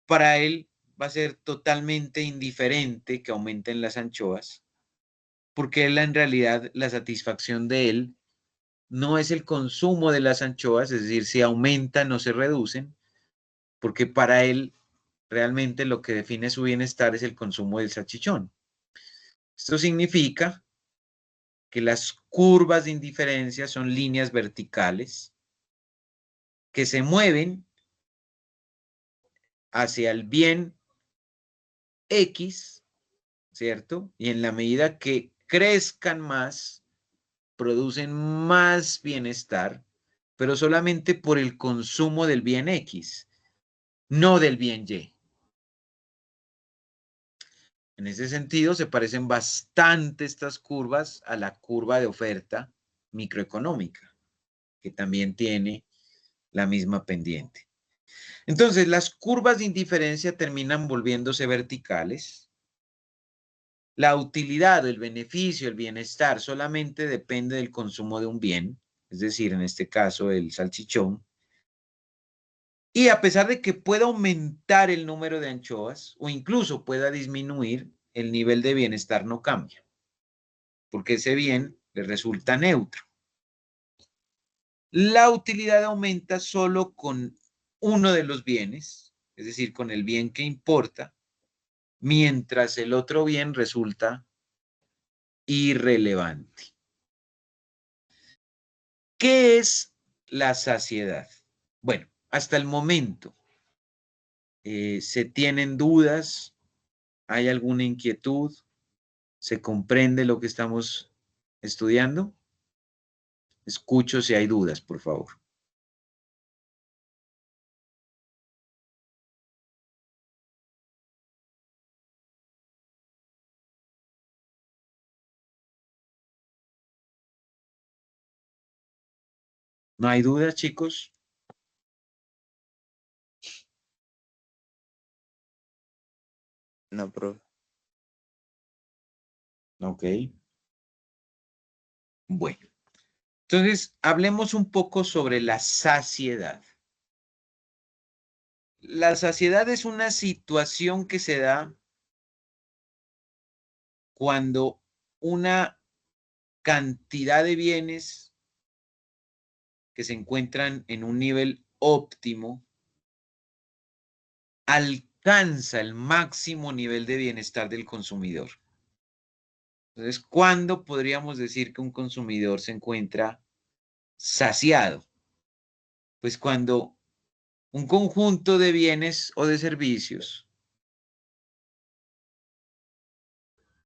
Speaker 1: para él va a ser totalmente indiferente que aumenten las anchoas, porque él en realidad la satisfacción de él no es el consumo de las anchoas, es decir, si aumentan o se reducen, porque para él realmente lo que define su bienestar es el consumo del salchichón. Esto significa que las curvas de indiferencia son líneas verticales que se mueven hacia el bien X, ¿cierto? Y en la medida que crezcan más, producen más bienestar, pero solamente por el consumo del bien X, no del bien Y. En ese sentido, se parecen bastante estas curvas a la curva de oferta microeconómica, que también tiene la misma pendiente. Entonces, las curvas de indiferencia terminan volviéndose verticales. La utilidad, el beneficio, el bienestar solamente depende del consumo de un bien, es decir, en este caso el salchichón. Y a pesar de que pueda aumentar el número de anchoas o incluso pueda disminuir, el nivel de bienestar no cambia, porque ese bien le resulta neutro. La utilidad aumenta solo con uno de los bienes, es decir, con el bien que importa, mientras el otro bien resulta irrelevante. ¿Qué es la saciedad? Bueno, hasta el momento, ¿se tienen dudas? ¿Hay alguna inquietud? ¿Se comprende lo que estamos estudiando? Escucho si hay dudas, por favor. ¿No hay dudas, chicos?
Speaker 2: No, profe.
Speaker 1: Ok. Bueno, entonces hablemos un poco sobre la saciedad. La saciedad es una situación que se da cuando una cantidad de bienes que se encuentran en un nivel óptimo alcanza el máximo nivel de bienestar del consumidor. Entonces, ¿cuándo podríamos decir que un consumidor se encuentra saciado? Pues cuando un conjunto de bienes o de servicios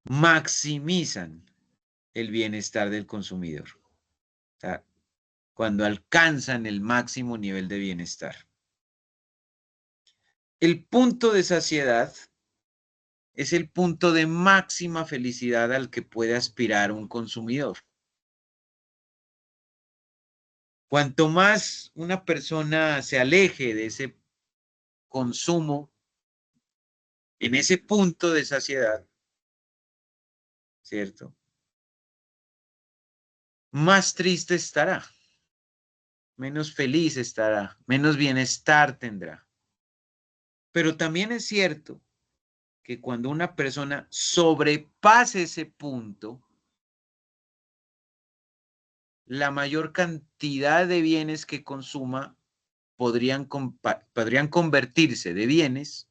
Speaker 1: maximizan el bienestar del consumidor. O sea, cuando alcanzan el máximo nivel de bienestar. El punto de saciedad es el punto de máxima felicidad al que puede aspirar un consumidor. Cuanto más una persona se aleje de ese consumo, en ese punto de saciedad, ¿cierto? Más triste estará, menos feliz estará, menos bienestar tendrá. Pero también es cierto que cuando una persona sobrepase ese punto, la mayor cantidad de bienes que consuma podrían convertirse de bienes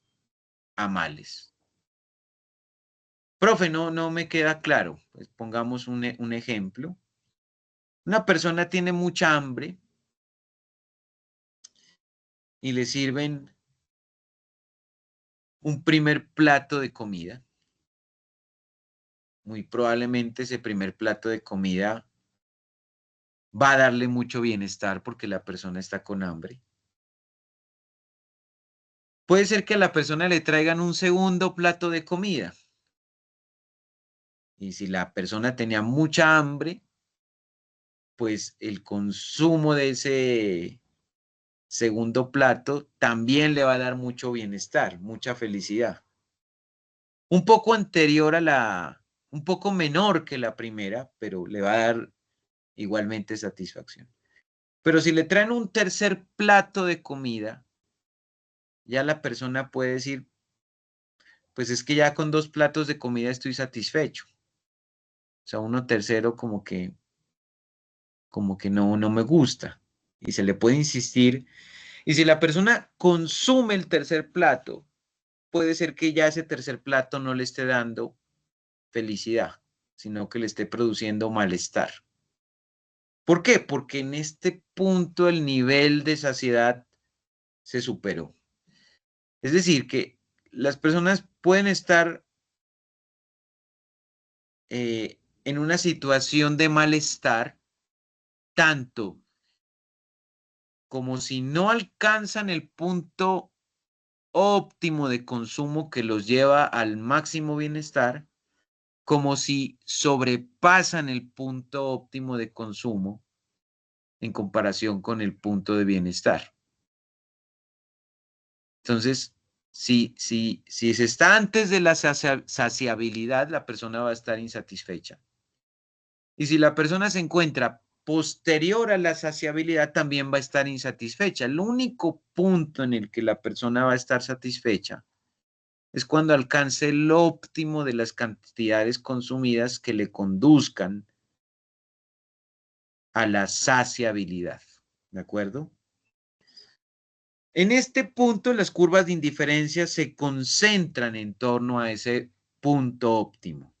Speaker 1: a males. Profe, no me queda claro. Pues pongamos un ejemplo. Una persona tiene mucha hambre y le sirven un primer plato de comida. Muy probablemente ese primer plato de comida va a darle mucho bienestar porque la persona está con hambre. Puede ser que a la persona le traigan un segundo plato de comida. Y si la persona tenía mucha hambre, pues el consumo de ese segundo plato también le va a dar mucho bienestar, mucha felicidad. Un poco anterior un poco menor que la primera, pero le va a dar igualmente satisfacción. Pero si le traen un tercer plato de comida, ya la persona puede decir, pues es que ya con 2 platos de comida estoy satisfecho. O sea, uno tercero como que no me gusta. Y se le puede insistir. Y si la persona consume el tercer plato, puede ser que ya ese tercer plato no le esté dando felicidad, sino que le esté produciendo malestar. ¿Por qué? Porque en este punto el nivel de saciedad se superó. Es decir, que las personas pueden estar en una situación de malestar tanto como si no alcanzan el punto óptimo de consumo que los lleva al máximo bienestar, como si sobrepasan el punto óptimo de consumo en comparación con el punto de bienestar. Entonces, si se está antes de la saciabilidad, la persona va a estar insatisfecha. Y si la persona se encuentra posterior a la saciabilidad, también va a estar insatisfecha. El único punto en el que la persona va a estar satisfecha es cuando alcance el óptimo de las cantidades consumidas que le conduzcan a la saciabilidad. ¿De acuerdo? En este punto, las curvas de indiferencia se concentran en torno a ese punto óptimo.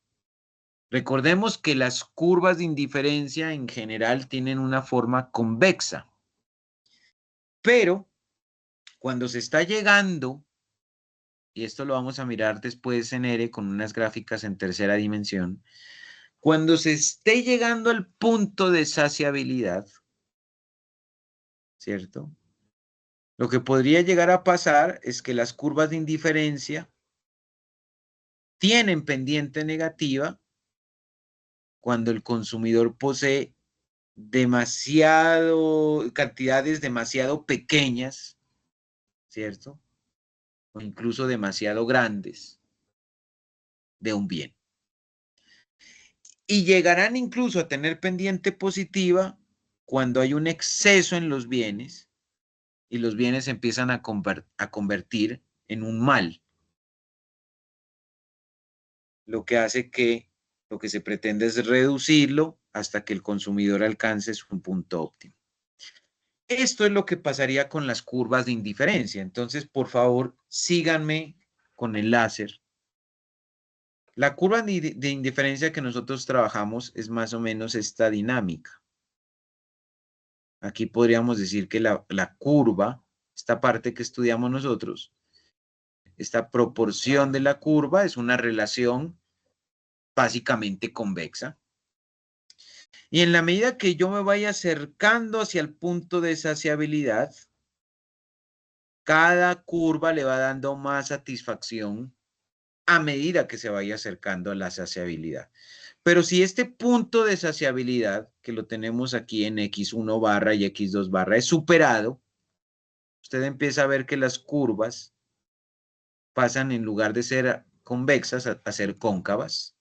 Speaker 1: Recordemos que las curvas de indiferencia en general tienen una forma convexa, pero cuando se está llegando, y esto lo vamos a mirar después en R con unas gráficas en tercera dimensión, cuando se esté llegando al punto de saciabilidad, ¿cierto? Lo que podría llegar a pasar es que las curvas de indiferencia tienen pendiente negativa cuando el consumidor posee cantidades demasiado pequeñas, ¿cierto? O incluso demasiado grandes de un bien. Y llegarán incluso a tener pendiente positiva cuando hay un exceso en los bienes y los bienes se empiezan a convertir en un mal, lo que hace que lo que se pretende es reducirlo hasta que el consumidor alcance un punto óptimo. Esto es lo que pasaría con las curvas de indiferencia. Entonces, por favor, síganme con el láser. La curva de indiferencia que nosotros trabajamos es más o menos esta dinámica. Aquí podríamos decir que la curva, esta parte que estudiamos nosotros, esta proporción de la curva es una relación básicamente convexa. Y en la medida que yo me vaya acercando hacia el punto de saciabilidad, cada curva le va dando más satisfacción a medida que se vaya acercando a la saciabilidad. Pero si este punto de saciabilidad, que lo tenemos aquí en X1 barra y X2 barra, es superado, usted empieza a ver que las curvas pasan en lugar de ser convexas a ser cóncavas,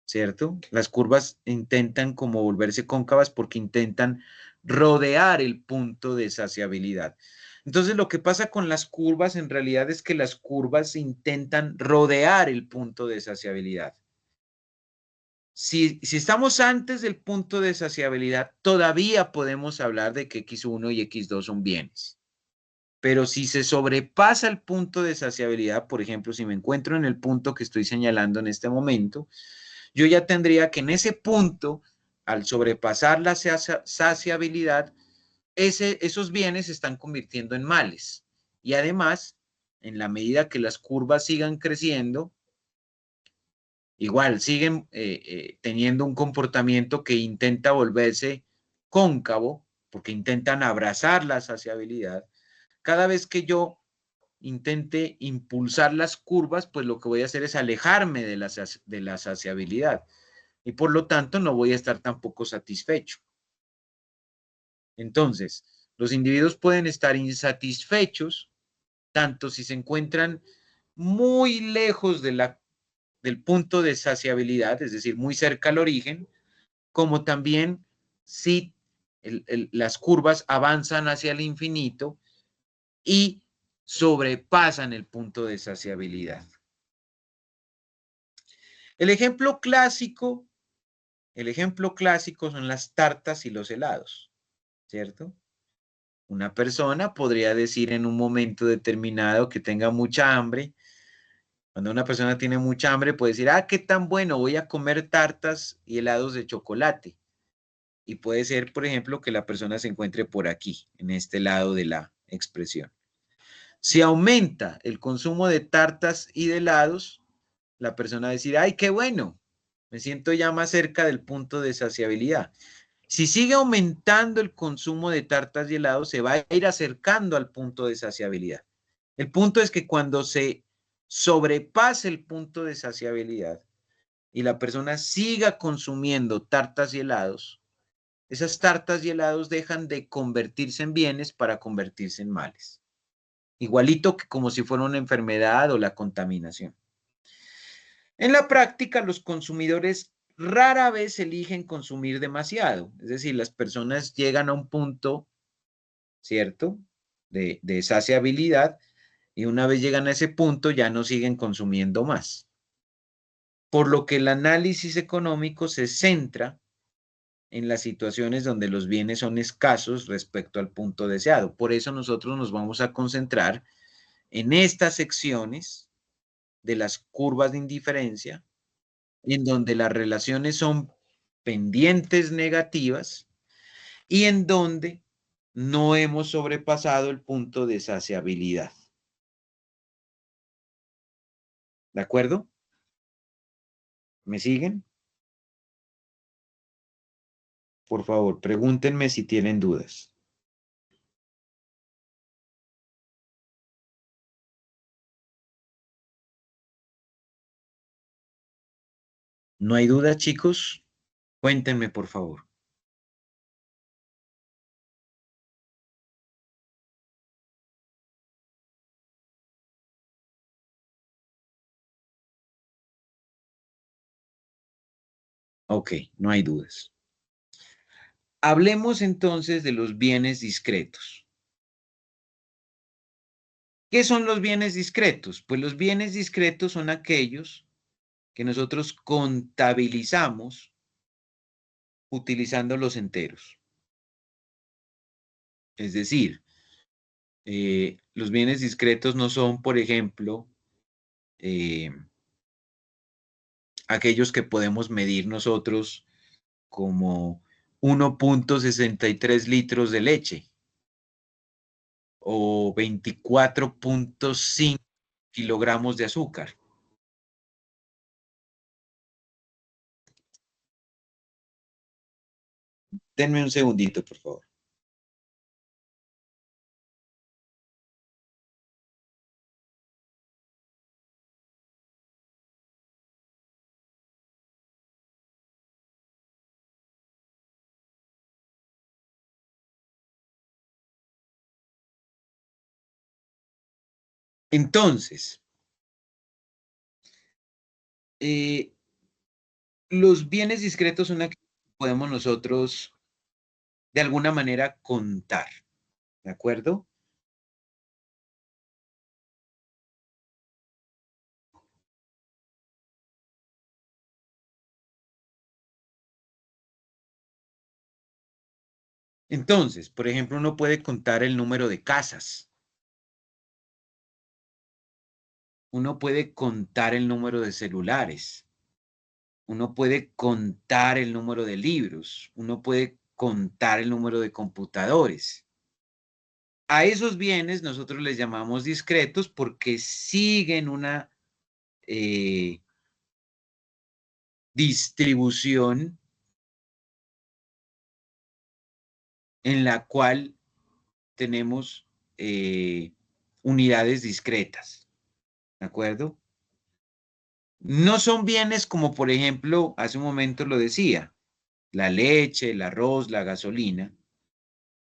Speaker 1: ¿cierto? Las curvas intentan como volverse cóncavas porque intentan rodear el punto de saciabilidad. Entonces, lo que pasa con las curvas en realidad es que las curvas intentan rodear el punto de saciabilidad. Si estamos antes del punto de saciabilidad, todavía podemos hablar de que X1 y X2 son bienes. Pero si se sobrepasa el punto de saciabilidad, por ejemplo, si me encuentro en el punto que estoy señalando en este momento, yo ya tendría que en ese punto, al sobrepasar la saciabilidad, esos bienes se están convirtiendo en males. Y además, en la medida que las curvas sigan creciendo, igual siguen teniendo un comportamiento que intenta volverse cóncavo, porque intentan abrazar la saciabilidad. Cada vez que yo intente impulsar las curvas, pues lo que voy a hacer es alejarme de la saciabilidad y por lo tanto no voy a estar tampoco satisfecho. Entonces, los individuos pueden estar insatisfechos tanto si se encuentran muy lejos del punto de saciabilidad, es decir, muy cerca al origen, como también si las curvas avanzan hacia el infinito y sobrepasan el punto de saciabilidad. El ejemplo clásico son las tartas y los helados, ¿cierto? Una persona podría decir en un momento determinado que tenga mucha hambre. Cuando una persona tiene mucha hambre puede decir, ah, qué tan bueno, voy a comer tartas y helados de chocolate. Y puede ser, por ejemplo, que la persona se encuentre por aquí, en este lado de la expresión. Si aumenta el consumo de tartas y de helados, la persona va a decir, ay, qué bueno, me siento ya más cerca del punto de saciabilidad. Si sigue aumentando el consumo de tartas y helados, se va a ir acercando al punto de saciabilidad. El punto es que cuando se sobrepase el punto de saciabilidad y la persona siga consumiendo tartas y helados, esas tartas y helados dejan de convertirse en bienes para convertirse en males. Igualito que como si fuera una enfermedad o la contaminación. En la práctica, los consumidores rara vez eligen consumir demasiado. Es decir, las personas llegan a un punto, ¿cierto?, de saciabilidad y una vez llegan a ese punto ya no siguen consumiendo más. Por lo que el análisis económico se centra en las situaciones donde los bienes son escasos respecto al punto deseado. Por eso nosotros nos vamos a concentrar en estas secciones de las curvas de indiferencia, en donde las relaciones son pendientes negativas y en donde no hemos sobrepasado el punto de saciabilidad. ¿De acuerdo? ¿Me siguen? Por favor, pregúntenme si tienen dudas. ¿No hay duda, chicos? Cuéntenme, por favor. Ok, no hay dudas. Hablemos entonces de los bienes discretos. ¿Qué son los bienes discretos? Pues los bienes discretos son aquellos que nosotros contabilizamos utilizando los enteros. Es decir, los bienes discretos no son, por ejemplo, eh, aquellos que podemos medir nosotros como 1,63 litros de leche o 24,5 kilogramos de azúcar. Denme un segundito, por favor. Entonces, eh, los bienes discretos son aquellos que podemos nosotros de alguna manera contar, ¿de acuerdo? Entonces, por ejemplo, uno puede contar el número de casas, uno puede contar el número de celulares, uno puede contar el número de libros, uno puede contar el número de computadores. A esos bienes nosotros les llamamos discretos porque siguen una distribución en la cual tenemos unidades discretas, ¿de acuerdo? No son bienes como, por ejemplo, hace un momento lo decía, la leche, el arroz, la gasolina,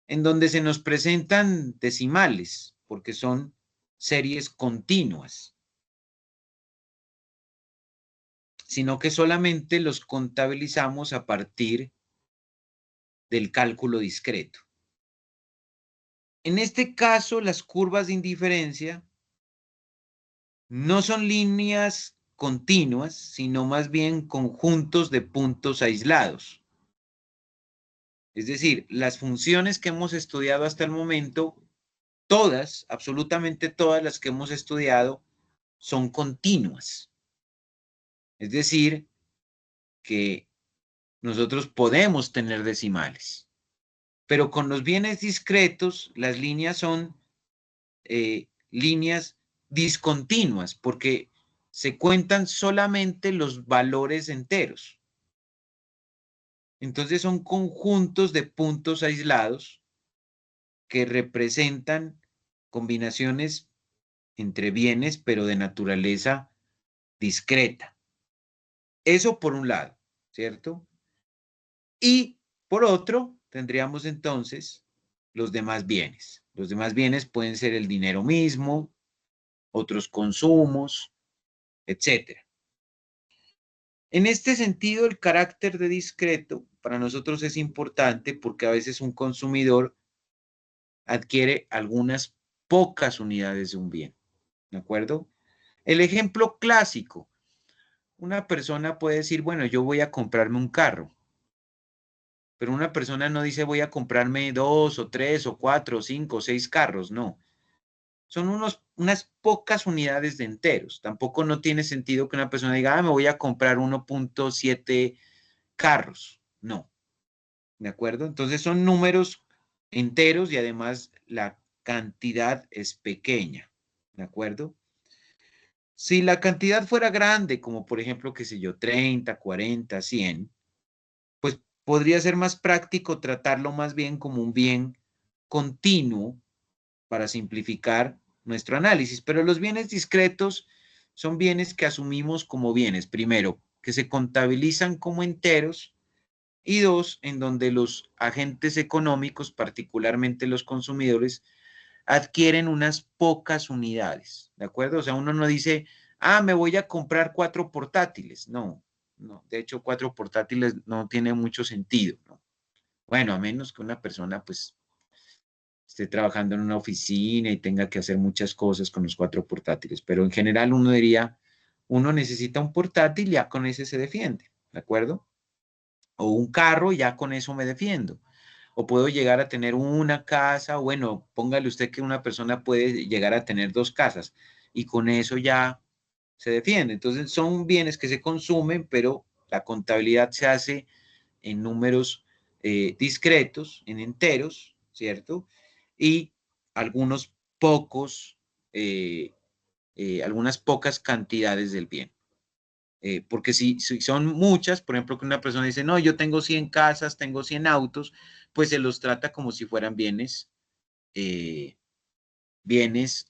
Speaker 1: en donde se nos presentan decimales, porque son series continuas, sino que solamente los contabilizamos a partir del cálculo discreto. En este caso, las curvas de indiferencia no son líneas continuas, sino más bien conjuntos de puntos aislados. Es decir, las funciones que hemos estudiado hasta el momento, todas, absolutamente todas las que hemos estudiado, son continuas. Es decir, que nosotros podemos tener decimales. Pero con los bienes discretos, las líneas son líneas discontinuas, porque se cuentan solamente los valores enteros. Entonces son conjuntos de puntos aislados que representan combinaciones entre bienes, pero de naturaleza discreta. Eso por un lado, ¿cierto? Y por otro, tendríamos entonces los demás bienes. Los demás bienes pueden ser el dinero mismo, otros consumos, etcétera. En este sentido, el carácter de discreto para nosotros es importante porque a veces un consumidor adquiere algunas pocas unidades de un bien, ¿de acuerdo? El ejemplo clásico, una persona puede decir, bueno, yo voy a comprarme un carro, pero una persona no dice voy a comprarme 2 o 3 o 4 o 5 o 6 carros, no. Son unas pocas unidades de enteros. Tampoco no tiene sentido que una persona diga, me voy a comprar 1.7 carros. No, ¿de acuerdo? Entonces son números enteros y además la cantidad es pequeña, ¿de acuerdo? Si la cantidad fuera grande, como por ejemplo, qué sé yo, 30, 40, 100, pues podría ser más práctico tratarlo más bien como un bien continuo para simplificar nuestro análisis. Pero los bienes discretos son bienes que asumimos como bienes, primero, que se contabilizan como enteros y dos, en donde los agentes económicos, particularmente los consumidores, adquieren unas pocas unidades, ¿de acuerdo? O sea, uno no dice, me voy a comprar 4 portátiles. No, no, de hecho 4 portátiles no tiene mucho sentido, ¿no? Bueno, a menos que una persona pues esté trabajando en una oficina y tenga que hacer muchas cosas con los 4 portátiles, pero en general uno diría, uno necesita un portátil, ya con ese se defiende, ¿de acuerdo? O un carro, ya con eso me defiendo. O puedo llegar a tener una casa, bueno, póngale usted que una persona puede llegar a tener 2 casas y con eso ya se defiende. Entonces son bienes que se consumen, pero la contabilidad se hace en números discretos, en enteros, ¿cierto? Y algunos pocos, algunas pocas cantidades del bien. Porque si son muchas, por ejemplo, que una persona dice, no, yo tengo 100 casas, tengo 100 autos, pues se los trata como si fueran eh, bienes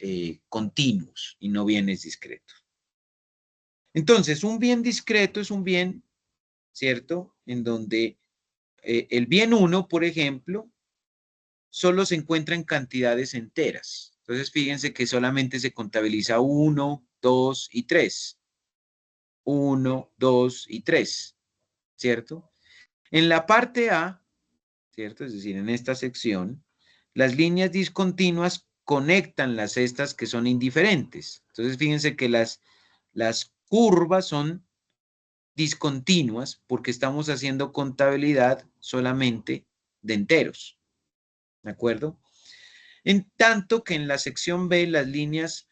Speaker 1: continuos y no bienes discretos. Entonces, un bien discreto es un bien, ¿cierto? En donde el bien uno, por ejemplo, solo se encuentra en cantidades enteras. Entonces, fíjense que solamente se contabiliza uno, 2 y 3. 1, 2 y 3, ¿cierto? En la parte A, ¿cierto? Es decir, en esta sección, las líneas discontinuas conectan las cestas que son indiferentes. Entonces, fíjense que las curvas son discontinuas porque estamos haciendo contabilidad solamente de enteros, ¿de acuerdo? En tanto que en la sección B, las líneas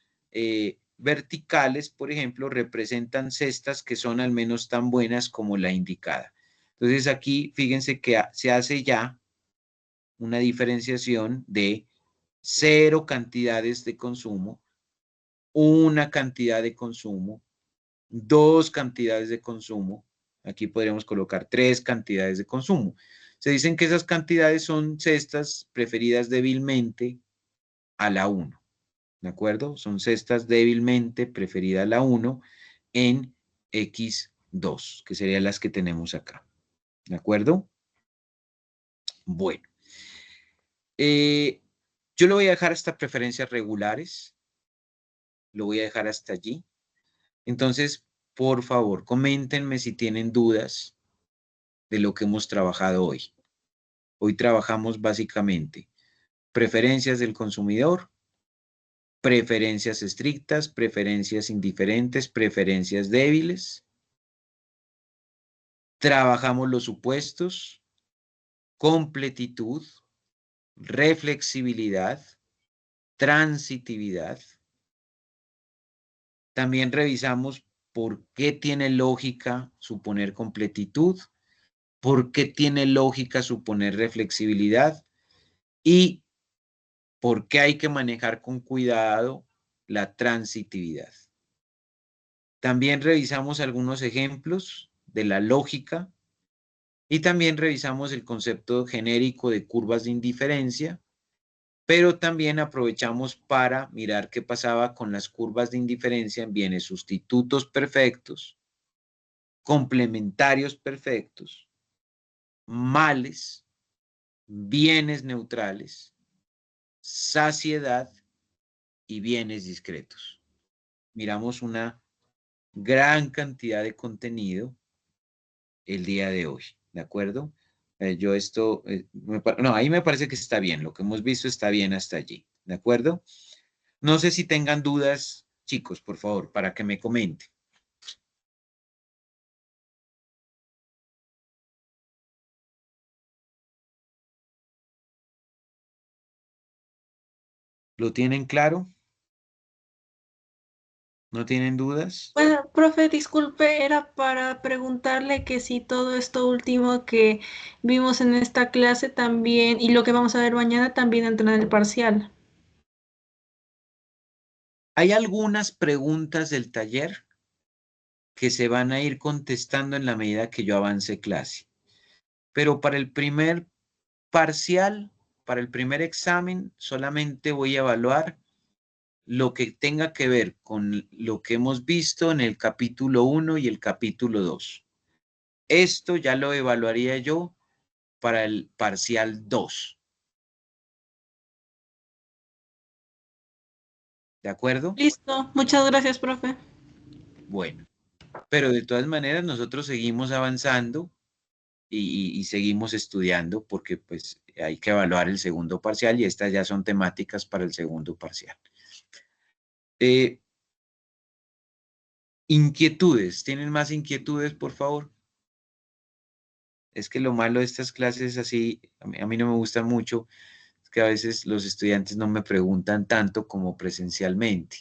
Speaker 1: verticales, por ejemplo, representan cestas que son al menos tan buenas como la indicada. Entonces aquí, fíjense que se hace ya una diferenciación de 0 cantidades de consumo, una cantidad de consumo, 2 cantidades de consumo. Aquí podríamos colocar 3 cantidades de consumo. Se dicen que esas cantidades son cestas preferidas débilmente a la 1. ¿De acuerdo? Son cestas débilmente preferidas a la 1 en X2, que serían las que tenemos acá. ¿De acuerdo? Bueno. Yo lo voy a dejar hasta preferencias regulares. Lo voy a dejar hasta allí. Entonces, por favor, coméntenme si tienen dudas de lo que hemos trabajado hoy. Hoy trabajamos básicamente preferencias del consumidor, preferencias estrictas, preferencias indiferentes, preferencias débiles. Trabajamos los supuestos, completitud, reflexibilidad, transitividad. También revisamos por qué tiene lógica suponer completitud, por qué tiene lógica suponer reflexibilidad y por qué hay que manejar con cuidado la transitividad. También revisamos algunos ejemplos de la lógica y también revisamos el concepto genérico de curvas de indiferencia, pero también aprovechamos para mirar qué pasaba con las curvas de indiferencia en bienes sustitutos perfectos, complementarios perfectos, males, bienes neutrales, saciedad y bienes discretos. Miramos una gran cantidad de contenido el día de hoy, ¿de acuerdo? Yo esto, no, ahí me parece que está bien, lo que hemos visto está bien hasta allí, ¿de acuerdo? No sé si tengan dudas, chicos, por favor, para que me comenten. ¿Lo tienen claro? ¿No tienen dudas?
Speaker 3: Bueno, profe, disculpe, era para preguntarle que si todo esto último que vimos en esta clase también, y lo que vamos a ver mañana también entra en el parcial.
Speaker 1: Hay algunas preguntas del taller que se van a ir contestando en la medida que yo avance clase. Pero para el primer parcial, para el primer examen, solamente voy a evaluar lo que tenga que ver con lo que hemos visto en el capítulo 1 y el capítulo 2. Esto ya lo evaluaría yo para el parcial 2. ¿De acuerdo?
Speaker 3: Listo, muchas gracias, profe.
Speaker 1: Bueno, pero de todas maneras nosotros seguimos avanzando y seguimos estudiando porque pues hay que evaluar el segundo parcial y estas ya son temáticas para el segundo parcial. Inquietudes, ¿tienen más inquietudes, por favor? Es que lo malo de estas clases así, a mí no me gustan mucho, es que a veces los estudiantes no me preguntan tanto como presencialmente.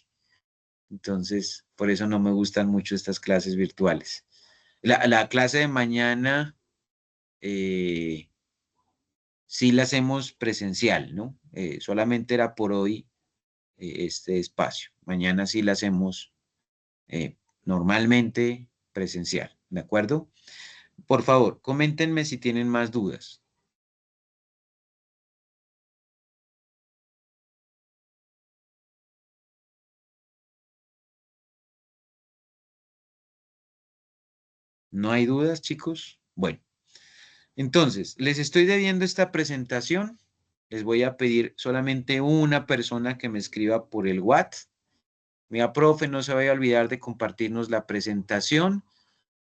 Speaker 1: Entonces, por eso no me gustan mucho estas clases virtuales. La clase de mañana sí la hacemos presencial, ¿no? Solamente era por hoy este espacio. Mañana sí la hacemos normalmente presencial, ¿de acuerdo? Por favor, coméntenme si tienen más dudas. ¿No hay dudas, chicos? Bueno, entonces, les estoy debiendo esta presentación. Les voy a pedir solamente una persona que me escriba por el WhatsApp. Mira, profe, no se vaya a olvidar de compartirnos la presentación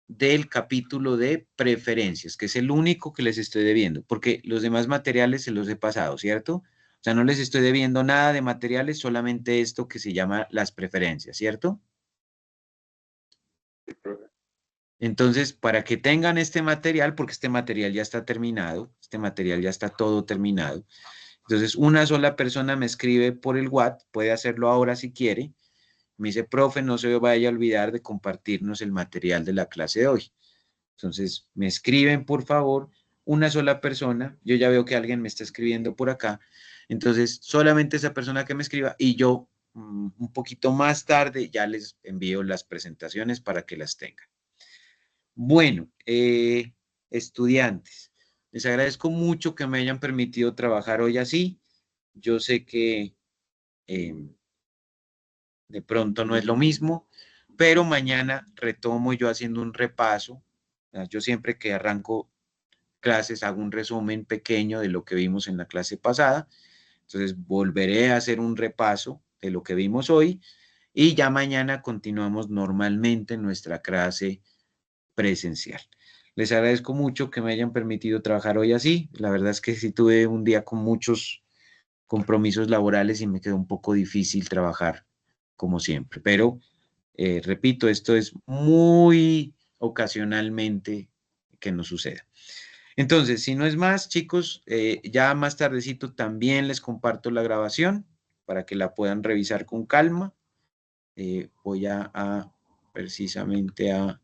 Speaker 1: del capítulo de preferencias, que es el único que les estoy debiendo, porque los demás materiales se los he pasado, ¿cierto? O sea, no les estoy debiendo nada de materiales, solamente esto que se llama las preferencias, ¿cierto? Entonces, para que tengan este material, porque este material ya está terminado, este material ya está todo terminado, entonces una sola persona me escribe por el WhatsApp, puede hacerlo ahora si quiere, me dice, profe, no se vaya a olvidar de compartirnos el material de la clase de hoy. Entonces, me escriben, por favor, una sola persona. Yo ya veo que alguien me está escribiendo por acá. Entonces, solamente esa persona que me escriba y yo un poquito más tarde ya les envío las presentaciones para que las tengan. Bueno, estudiantes, les agradezco mucho que me hayan permitido trabajar hoy así. Yo sé que de pronto no es lo mismo, pero mañana retomo yo haciendo un repaso. Yo siempre que arranco clases hago un resumen pequeño de lo que vimos en la clase pasada. Entonces volveré a hacer un repaso de lo que vimos hoy y ya mañana continuamos normalmente nuestra clase presencial. Les agradezco mucho que me hayan permitido trabajar hoy así. La verdad es que sí tuve un día compromisos laborales y me quedó un poco difícil trabajar como siempre. Pero, repito, esto es muy ocasionalmente que nos suceda. Entonces, si no es más, chicos, ya más tardecito también les comparto la grabación para que la puedan revisar con calma. Voy a precisamente a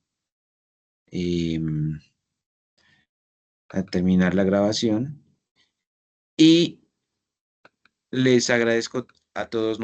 Speaker 1: terminar la grabación y les agradezco a todos.